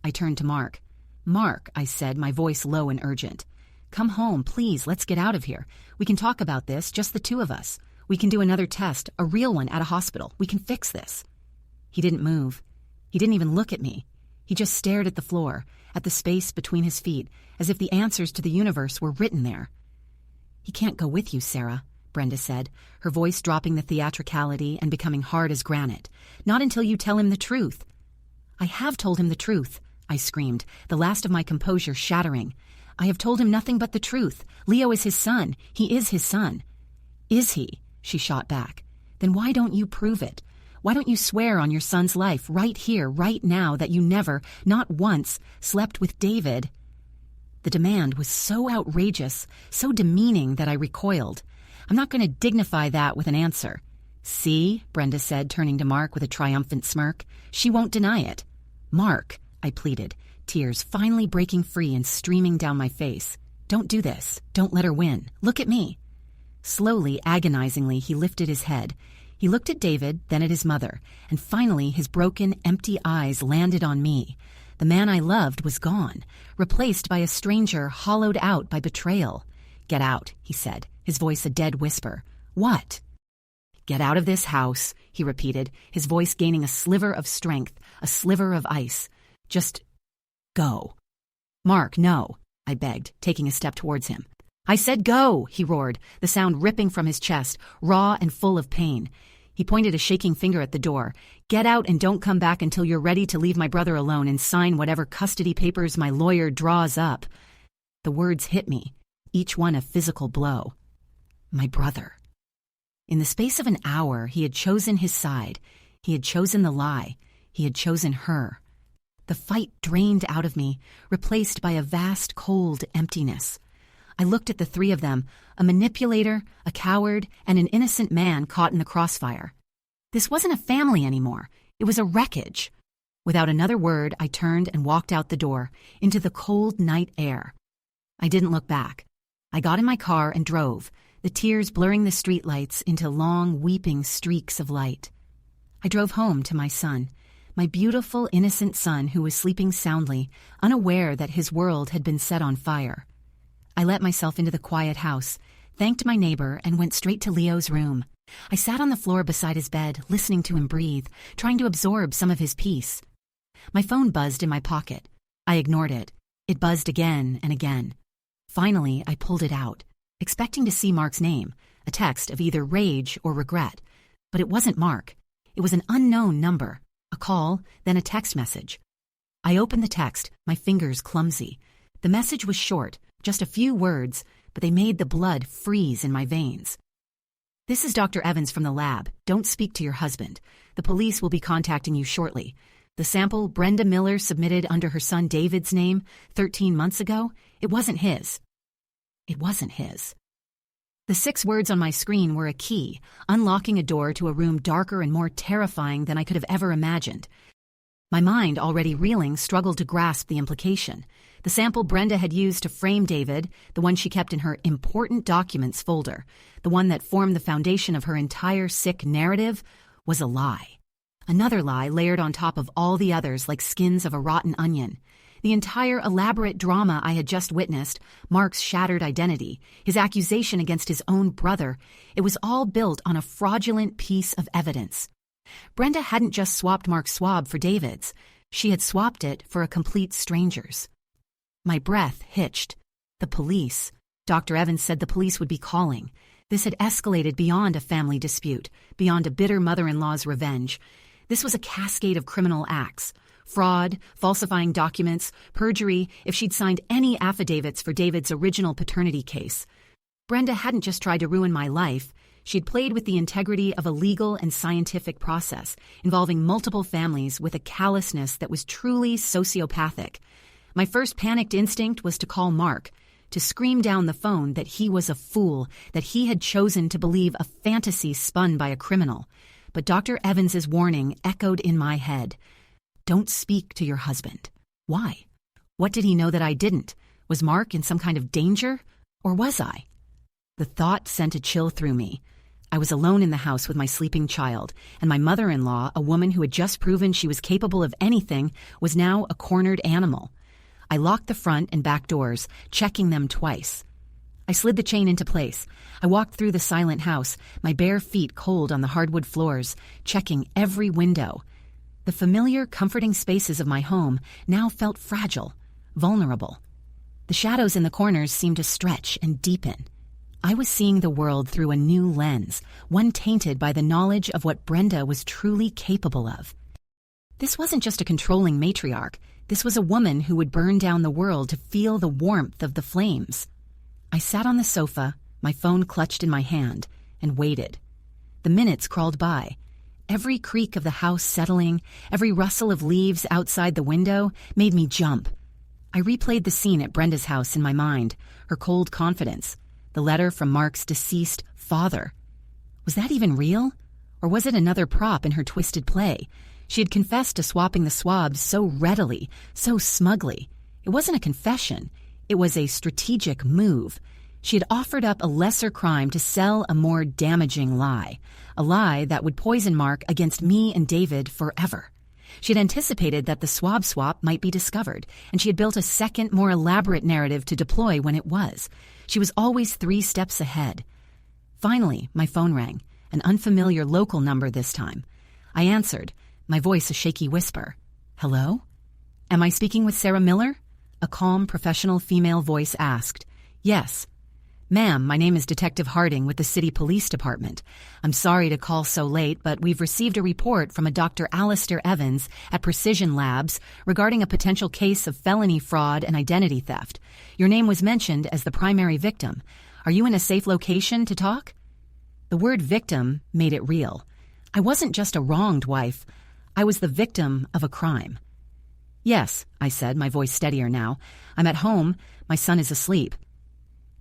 I turned to Mark. "Mark," I said, my voice low and urgent. "Come home, please, let's get out of here. We can talk about this, just the two of us. We can do another test, a real one at a hospital. We can fix this." He didn't move. He didn't even look at me. He just stared at the floor, at the space between his feet, as if the answers to the universe were written there. "He can't go with you, Sarah," Brenda said, her voice dropping the theatricality and becoming hard as granite. "Not until you tell him the truth." "I have told him the truth," I screamed, the last of my composure shattering. "I have told him nothing but the truth. Leo is his son. He is his son." "Is he?" she shot back. "Then why don't you prove it? Why don't you swear on your son's life right here, right now, that you never, not once, slept with David?" The demand was so outrageous, so demeaning that I recoiled. I'm not going to dignify that with an answer. "See," Brenda said, turning to Mark with a triumphant smirk. "She won't deny it." "Mark," I pleaded, tears finally breaking free and streaming down my face. "Don't do this. Don't let her win. Look at me." Slowly, agonizingly, he lifted his head. He looked at David, then at his mother, and finally his broken, empty eyes landed on me. The man I loved was gone, replaced by a stranger hollowed out by betrayal. "Get out," he said, his voice a dead whisper. "What?" "Get out of this house," he repeated, his voice gaining a sliver of strength, a sliver of ice. "Just go." "Mark, no," I begged, taking a step towards him. "I said go," he roared, the sound ripping from his chest, raw and full of pain. He pointed a shaking finger at the door. "Get out and don't come back until you're ready to leave my brother alone and sign whatever custody papers my lawyer draws up." The words hit me, each one a physical blow. My brother. In the space of an hour, he had chosen his side. He had chosen the lie. He had chosen her. The fight drained out of me, replaced by a vast, cold emptiness. I looked at the three of them, a manipulator, a coward, and an innocent man caught in the crossfire. This wasn't a family anymore. It was a wreckage. Without another word, I turned and walked out the door, into the cold night air. I didn't look back. I got in my car and drove, the tears blurring the streetlights into long, weeping streaks of light. I drove home to my son, my beautiful, innocent son who was sleeping soundly, unaware that his world had been set on fire. I let myself into the quiet house, thanked my neighbor, and went straight to Leo's room. I sat on the floor beside his bed, listening to him breathe, trying to absorb some of his peace. My phone buzzed in my pocket. I ignored it. It buzzed again and again. Finally, I pulled it out, expecting to see Mark's name, a text of either rage or regret. But it wasn't Mark. It was an unknown number, a call, then a text message. I opened the text, my fingers clumsy. The message was short, just a few words, but they made the blood freeze in my veins. "This is Dr. Evans from the lab. Don't speak to your husband. The police will be contacting you shortly. The sample Brenda Miller submitted under her son David's name 13 months ago, it wasn't his." It wasn't his. The 6 words on my screen were a key, unlocking a door to a room darker and more terrifying than I could have ever imagined. My mind, already reeling, struggled to grasp the implication. The sample Brenda had used to frame David, the one she kept in her important documents folder, the one that formed the foundation of her entire sick narrative, was a lie. Another lie layered on top of all the others like skins of a rotten onion. The entire elaborate drama I had just witnessed, Mark's shattered identity, his accusation against his own brother, it was all built on a fraudulent piece of evidence. Brenda hadn't just swapped Mark's swab for David's. She had swapped it for a complete stranger's. My breath hitched. The police. Dr. Evans said the police would be calling. This had escalated beyond a family dispute, beyond a bitter mother-in-law's revenge. This was a cascade of criminal acts. Fraud, falsifying documents, perjury, if she'd signed any affidavits for David's original paternity case. Brenda hadn't just tried to ruin my life. She'd played with the integrity of a legal and scientific process, involving multiple families with a callousness that was truly sociopathic. My first panicked instinct was to call Mark, to scream down the phone that he was a fool, that he had chosen to believe a fantasy spun by a criminal. But Dr. Evans's warning echoed in my head. Don't speak to your husband. Why? What did he know that I didn't? Was Mark in some kind of danger? Or was I? The thought sent a chill through me. I was alone in the house with my sleeping child, and my mother-in-law, a woman who had just proven she was capable of anything, was now a cornered animal. I locked the front and back doors, checking them twice. I slid the chain into place. I walked through the silent house, my bare feet cold on the hardwood floors, checking every window. The familiar, comforting spaces of my home now felt fragile, vulnerable. The shadows in the corners seemed to stretch and deepen. I was seeing the world through a new lens, one tainted by the knowledge of what Brenda was truly capable of. This wasn't just a controlling matriarch. This was a woman who would burn down the world to feel the warmth of the flames. I sat on the sofa, my phone clutched in my hand, and waited. The minutes crawled by. Every creak of the house settling, every rustle of leaves outside the window made me jump. I replayed the scene at Brenda's house in my mind, her cold confidence, the letter from Mark's deceased father. Was that even real? Or was it another prop in her twisted play? She had confessed to swapping the swabs so readily, so smugly. It wasn't a confession. It was a strategic move. She had offered up a lesser crime to sell a more damaging lie, a lie that would poison Mark against me and David forever. She had anticipated that the swap might be discovered, and she had built a second, more elaborate narrative to deploy when it was. She was always 3 steps ahead. Finally, my phone rang, an unfamiliar local number this time. I answered, my voice a shaky whisper. Hello? Am I speaking with Sarah Miller? A calm, professional female voice asked. Yes. Ma'am, my name is Detective Harding with the City Police Department. I'm sorry to call so late, but we've received a report from a Dr. Alistair Evans at Precision Labs regarding a potential case of felony fraud and identity theft. Your name was mentioned as the primary victim. Are you in a safe location to talk? The word victim made it real. I wasn't just a wronged wife. I was the victim of a crime. Yes, I said, my voice steadier now. I'm at home. My son is asleep.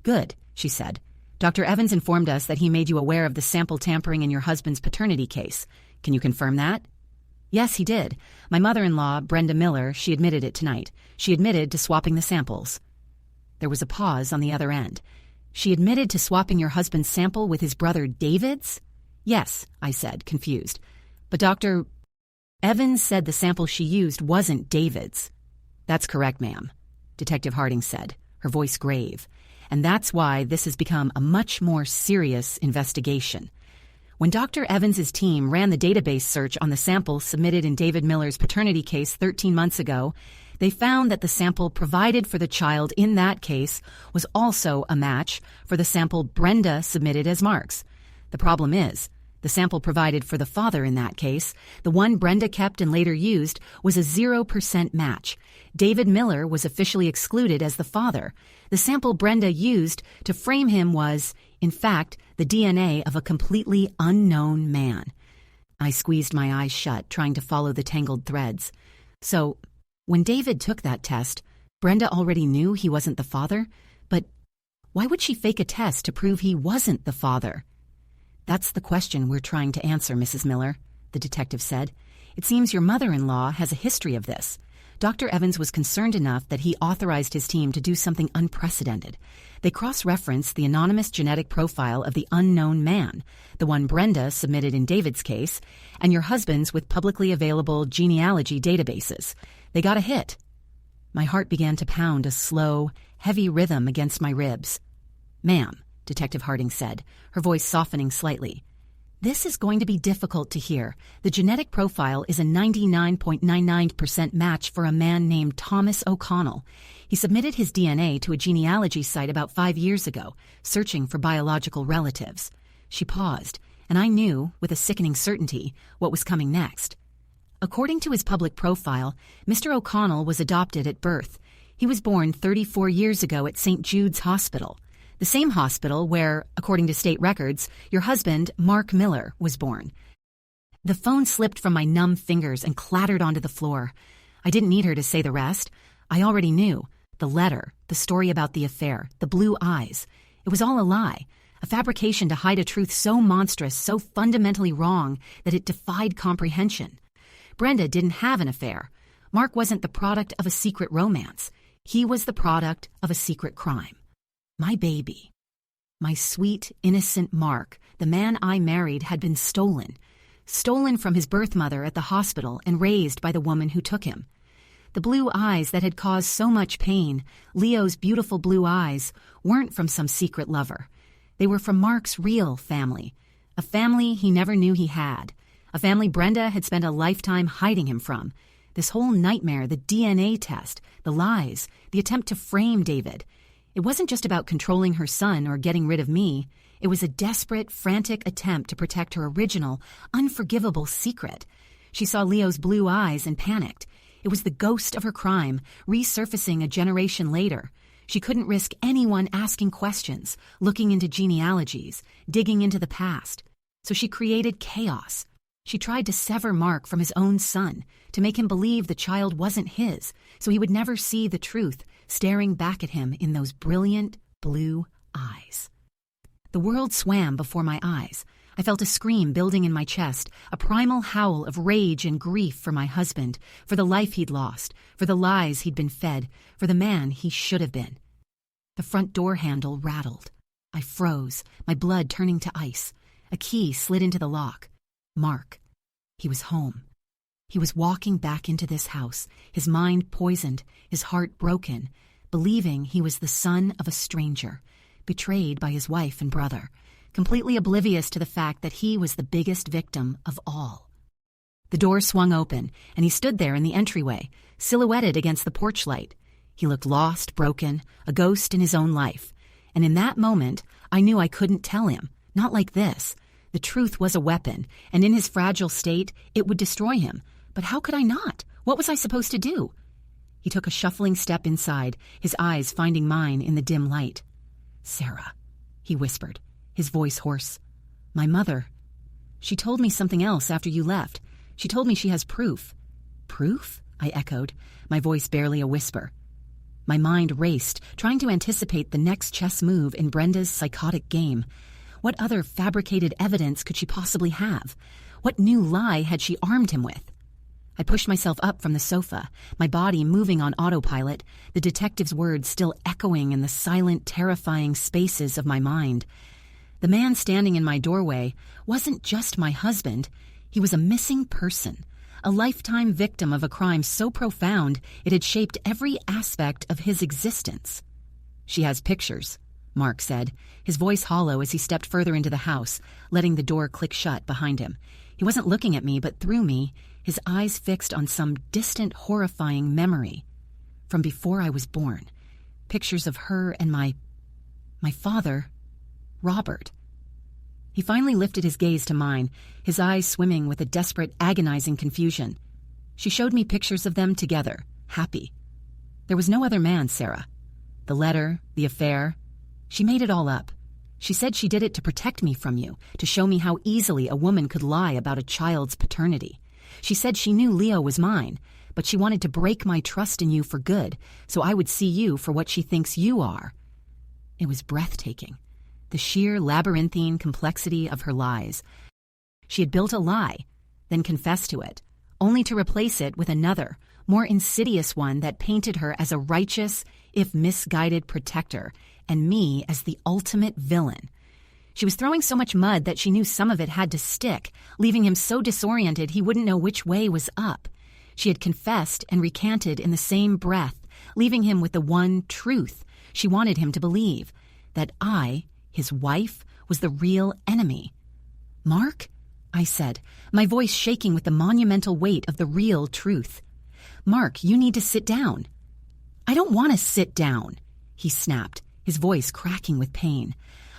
Good, she said. Dr. Evans informed us that he made you aware of the sample tampering in your husband's paternity case. Can you confirm that? Yes, he did. My mother-in-law, Brenda Miller, she admitted it tonight. She admitted to swapping the samples. There was a pause on the other end. She admitted to swapping your husband's sample with his brother David's? Yes, I said, confused. But Dr. Evans said the sample she used wasn't David's. That's correct, ma'am, Detective Harding said, her voice grave. And that's why this has become a much more serious investigation. When Dr. Evans's team ran the database search on the sample submitted in David Miller's paternity case 13 months ago, they found that the sample provided for the child in that case was also a match for the sample Brenda submitted as Mark's. The problem is, the sample provided for the father in that case, the one Brenda kept and later used, was a 0% match. David Miller was officially excluded as the father. The sample Brenda used to frame him was, in fact, the DNA of a completely unknown man. I squeezed my eyes shut, trying to follow the tangled threads. So, when David took that test, Brenda already knew he wasn't the father? But why would she fake a test to prove he wasn't the father? That's the question we're trying to answer, Mrs. Miller, the detective said. It seems your mother-in-law has a history of this. Dr. Evans was concerned enough that he authorized his team to do something unprecedented. They cross-referenced the anonymous genetic profile of the unknown man, the one Brenda submitted in David's case, and your husband's with publicly available genealogy databases. They got a hit. My heart began to pound a slow, heavy rhythm against my ribs. Ma'am, Detective Harding said, her voice softening slightly. This is going to be difficult to hear. The genetic profile is a 99.99% match for a man named Thomas O'Connell. He submitted his DNA to a genealogy site about 5 years ago, searching for biological relatives. She paused, and I knew, with a sickening certainty, what was coming next. According to his public profile, Mr. O'Connell was adopted at birth. He was born 34 years ago at St. Jude's Hospital, the same hospital where, according to state records, your husband, Mark Miller, was born. The phone slipped from my numb fingers and clattered onto the floor. I didn't need her to say the rest. I already knew. The letter, the story about the affair, the blue eyes. It was all a lie, a fabrication to hide a truth so monstrous, so fundamentally wrong that it defied comprehension. Brenda didn't have an affair. Mark wasn't the product of a secret romance. He was the product of a secret crime. My baby. My sweet, innocent Mark, the man I married had been stolen. Stolen from his birth mother at the hospital and raised by the woman who took him. The blue eyes that had caused so much pain, Leo's beautiful blue eyes, weren't from some secret lover. They were from Mark's real family, a family he never knew he had, a family Brenda had spent a lifetime hiding him from. This whole nightmare, the DNA test, the lies, the attempt to frame David. It wasn't just about controlling her son or getting rid of me. It was a desperate, frantic attempt to protect her original, unforgivable secret. She saw Leo's blue eyes and panicked. It was the ghost of her crime, resurfacing a generation later. She couldn't risk anyone asking questions, looking into genealogies, digging into the past. So she created chaos. She tried to sever Mark from his own son, to make him believe the child wasn't his, so he would never see the truth staring back at him in those brilliant blue eyes. The world swam before my eyes. I felt a scream building in my chest, a primal howl of rage and grief for my husband, for the life he'd lost, for the lies he'd been fed, for the man he should have been. The front door handle rattled. I froze, my blood turning to ice. A key slid into the lock. Mark. He was home. He was walking back into this house, his mind poisoned, his heart broken, believing he was the son of a stranger, betrayed by his wife and brother, completely oblivious to the fact that he was the biggest victim of all. The door swung open, and he stood there in the entryway, silhouetted against the porch light. He looked lost, broken, a ghost in his own life. And in that moment, I knew I couldn't tell him, not like this. The truth was a weapon, and in his fragile state, it would destroy him. But how could I not? What was I supposed to do? He took a shuffling step inside, his eyes finding mine in the dim light. "Sarah," he whispered, his voice hoarse. "My mother. She told me something else after you left. She told me she has proof." "Proof?" I echoed, my voice barely a whisper. My mind raced, trying to anticipate the next chess move in Brenda's psychotic game. What other fabricated evidence could she possibly have? What new lie had she armed him with? I pushed myself up from the sofa, my body moving on autopilot, the detective's words still echoing in the silent, terrifying spaces of my mind. The man standing in my doorway wasn't just my husband. He was a missing person, a lifetime victim of a crime so profound it had shaped every aspect of his existence. "She has pictures," Mark said, his voice hollow as he stepped further into the house, letting the door click shut behind him. He wasn't looking at me, but through me, his eyes fixed on some distant, horrifying memory. From before I was born. Pictures of her and my father, Robert. He finally lifted his gaze to mine, his eyes swimming with a desperate, agonizing confusion. She showed me pictures of them together, happy. There was no other man, Sarah. The letter, the affair, she made it all up. She said she did it to protect me from you, to show me how easily a woman could lie about a child's paternity. She said she knew Leo was mine, but she wanted to break my trust in you for good, so I would see you for what she thinks you are. It was breathtaking, the sheer labyrinthine complexity of her lies. She had built a lie, then confessed to it, only to replace it with another, more insidious one that painted her as a righteous, if misguided, protector, and me as the ultimate villain. She was throwing so much mud that she knew some of it had to stick, leaving him so disoriented he wouldn't know which way was up. She had confessed and recanted in the same breath, leaving him with the one truth she wanted him to believe, that I, his wife, was the real enemy. "Mark?" I said, my voice shaking with the monumental weight of the real truth. "Mark, you need to sit down." "I don't want to sit down," he snapped, his voice cracking with pain.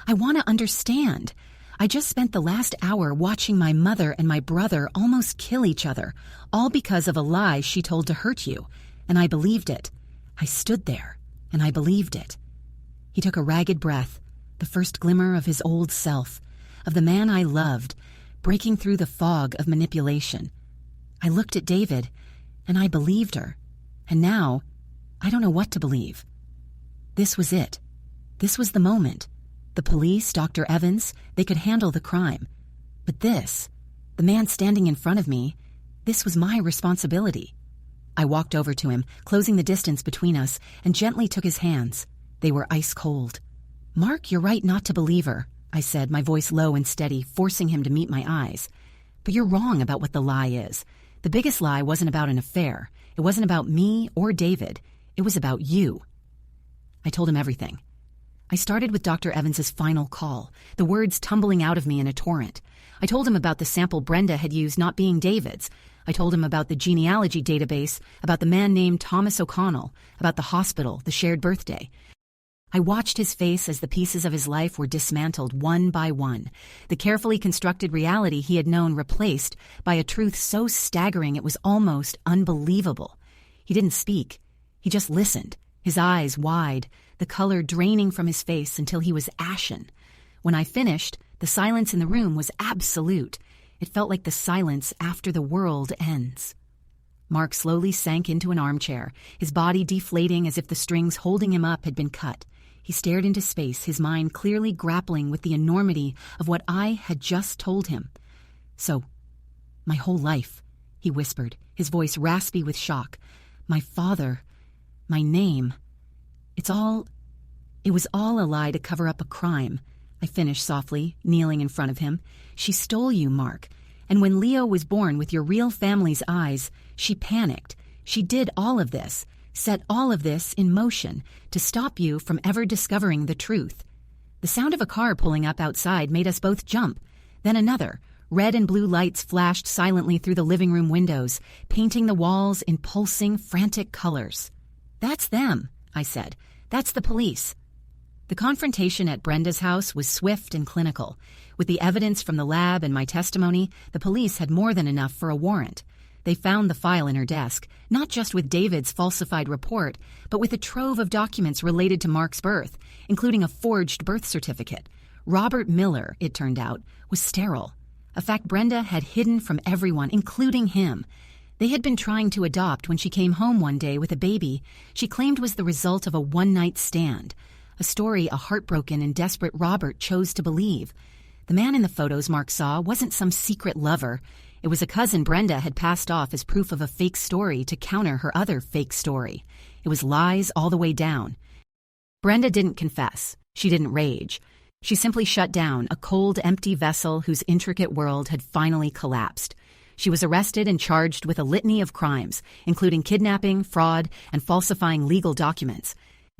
"I want to understand. I just spent the last hour watching my mother and my brother almost kill each other, all because of a lie she told to hurt you, and I believed it. I stood there, and I believed it." He took a ragged breath, the first glimmer of his old self, of the man I loved, breaking through the fog of manipulation. I looked at David, and I believed her, and now I don't know what to believe. This was it. This was the moment. The police, Dr. Evans, they could handle the crime. But this, the man standing in front of me, this was my responsibility. I walked over to him, closing the distance between us, and gently took his hands. They were ice cold. "Mark, you're right not to believe her," I said, my voice low and steady, forcing him to meet my eyes. But you're wrong about what the lie is. The biggest lie wasn't about an affair. It wasn't about me or David. It was about you. I told him everything. I started with Dr. Evans's final call, the words tumbling out of me in a torrent. I told him about the sample Brenda had used not being David's. I told him about the genealogy database, about the man named Thomas O'Connell, about the hospital, the shared birthday. I watched his face as the pieces of his life were dismantled one by one, the carefully constructed reality he had known replaced by a truth so staggering it was almost unbelievable. He didn't speak. He just listened, his eyes wide, the color draining from his face until he was ashen. When I finished, the silence in the room was absolute. It felt like the silence after the world ends. Mark slowly sank into an armchair, his body deflating as if the strings holding him up had been cut. He stared into space, his mind clearly grappling with the enormity of what I had just told him. So, my whole life, he whispered, his voice raspy with shock. My father, my name. It was all a lie to cover up a crime. I finished softly, kneeling in front of him. She stole you, Mark. And when Leo was born with your real family's eyes, she panicked. She did all of this, set all of this in motion to stop you from ever discovering the truth. The sound of a car pulling up outside made us both jump. Then another. Red and blue lights flashed silently through the living room windows, painting the walls in pulsing, frantic colors. That's them, I said. That's the police. The confrontation at Brenda's house was swift and clinical. With the evidence from the lab and my testimony, the police had more than enough for a warrant. They found the file in her desk, not just with David's falsified report, but with a trove of documents related to Mark's birth, including a forged birth certificate. Robert Miller, it turned out, was sterile. A fact Brenda had hidden from everyone, including him. They had been trying to adopt when she came home one day with a baby she claimed was the result of a one-night stand. A story a heartbroken and desperate Robert chose to believe. The man in the photos Mark saw wasn't some secret lover. It was a cousin Brenda had passed off as proof of a fake story to counter her other fake story. It was lies all the way down. Brenda didn't confess. She didn't rage. She simply shut down, a cold, empty vessel whose intricate world had finally collapsed. She was arrested and charged with a litany of crimes, including kidnapping, fraud, and falsifying legal documents.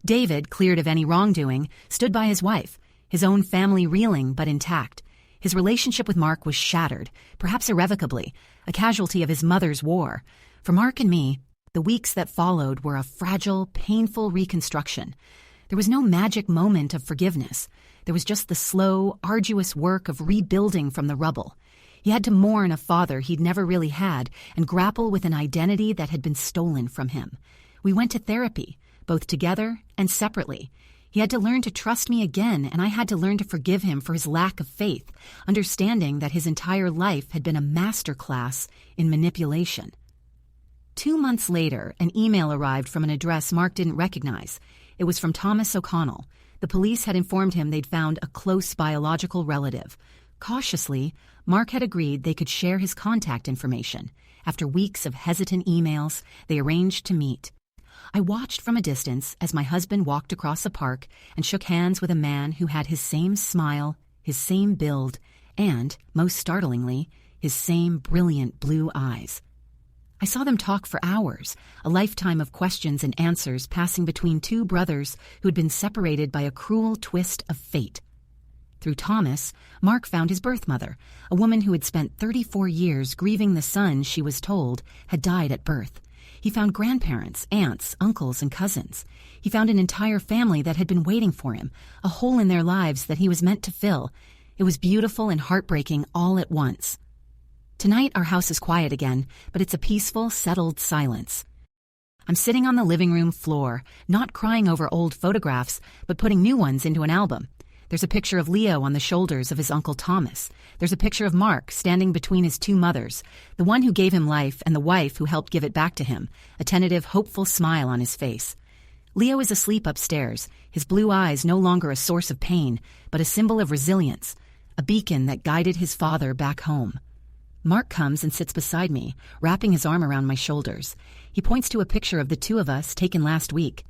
David, cleared of any wrongdoing, stood by his wife, his own family reeling but intact. His relationship with Mark was shattered, perhaps irrevocably, a casualty of his mother's war. For Mark and me, the weeks that followed were a fragile, painful reconstruction. There was no magic moment of forgiveness. There was just the slow, arduous work of rebuilding from the rubble. He had to mourn a father he'd never really had and grapple with an identity that had been stolen from him. We went to therapy, both together and separately. He had to learn to trust me again, and I had to learn to forgive him for his lack of faith, understanding that his entire life had been a masterclass in manipulation. 2 months later, an email arrived from an address Mark didn't recognize. It was from Thomas O'Connell. The police had informed him they'd found a close biological relative. Cautiously, Mark had agreed they could share his contact information. After weeks of hesitant emails, they arranged to meet. I watched from a distance as my husband walked across a park and shook hands with a man who had his same smile, his same build, and, most startlingly, his same brilliant blue eyes. I saw them talk for hours, a lifetime of questions and answers passing between two brothers who had been separated by a cruel twist of fate. Through Thomas, Mark found his birth mother, a woman who had spent 34 years grieving the son she was told had died at birth. He found grandparents, aunts, uncles, and cousins. He found an entire family that had been waiting for him, a hole in their lives that he was meant to fill. It was beautiful and heartbreaking all at once. Tonight our house is quiet again, but it's a peaceful, settled silence. I'm sitting on the living room floor, not crying over old photographs, but putting new ones into an album. There's a picture of Leo on the shoulders of his Uncle Thomas. There's a picture of Mark standing between his two mothers, the one who gave him life and the wife who helped give it back to him, a tentative, hopeful smile on his face. Leo is asleep upstairs, his blue eyes no longer a source of pain, but a symbol of resilience, a beacon that guided his father back home. Mark comes and sits beside me, wrapping his arm around my shoulders. He points to a picture of the two of us taken last week.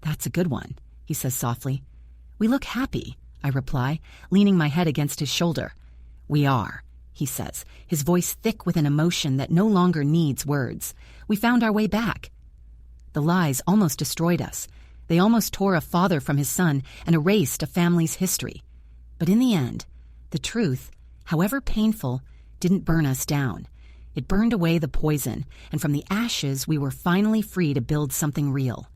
"That's a good one," he says softly. "We look happy. I reply, leaning my head against his shoulder. We are, he says, his voice thick with an emotion that no longer needs words. We found our way back. The lies almost destroyed us. They almost tore a father from his son and erased a family's history. But in the end, the truth, however painful, didn't burn us down. It burned away the poison, and from the ashes we were finally free to build something real.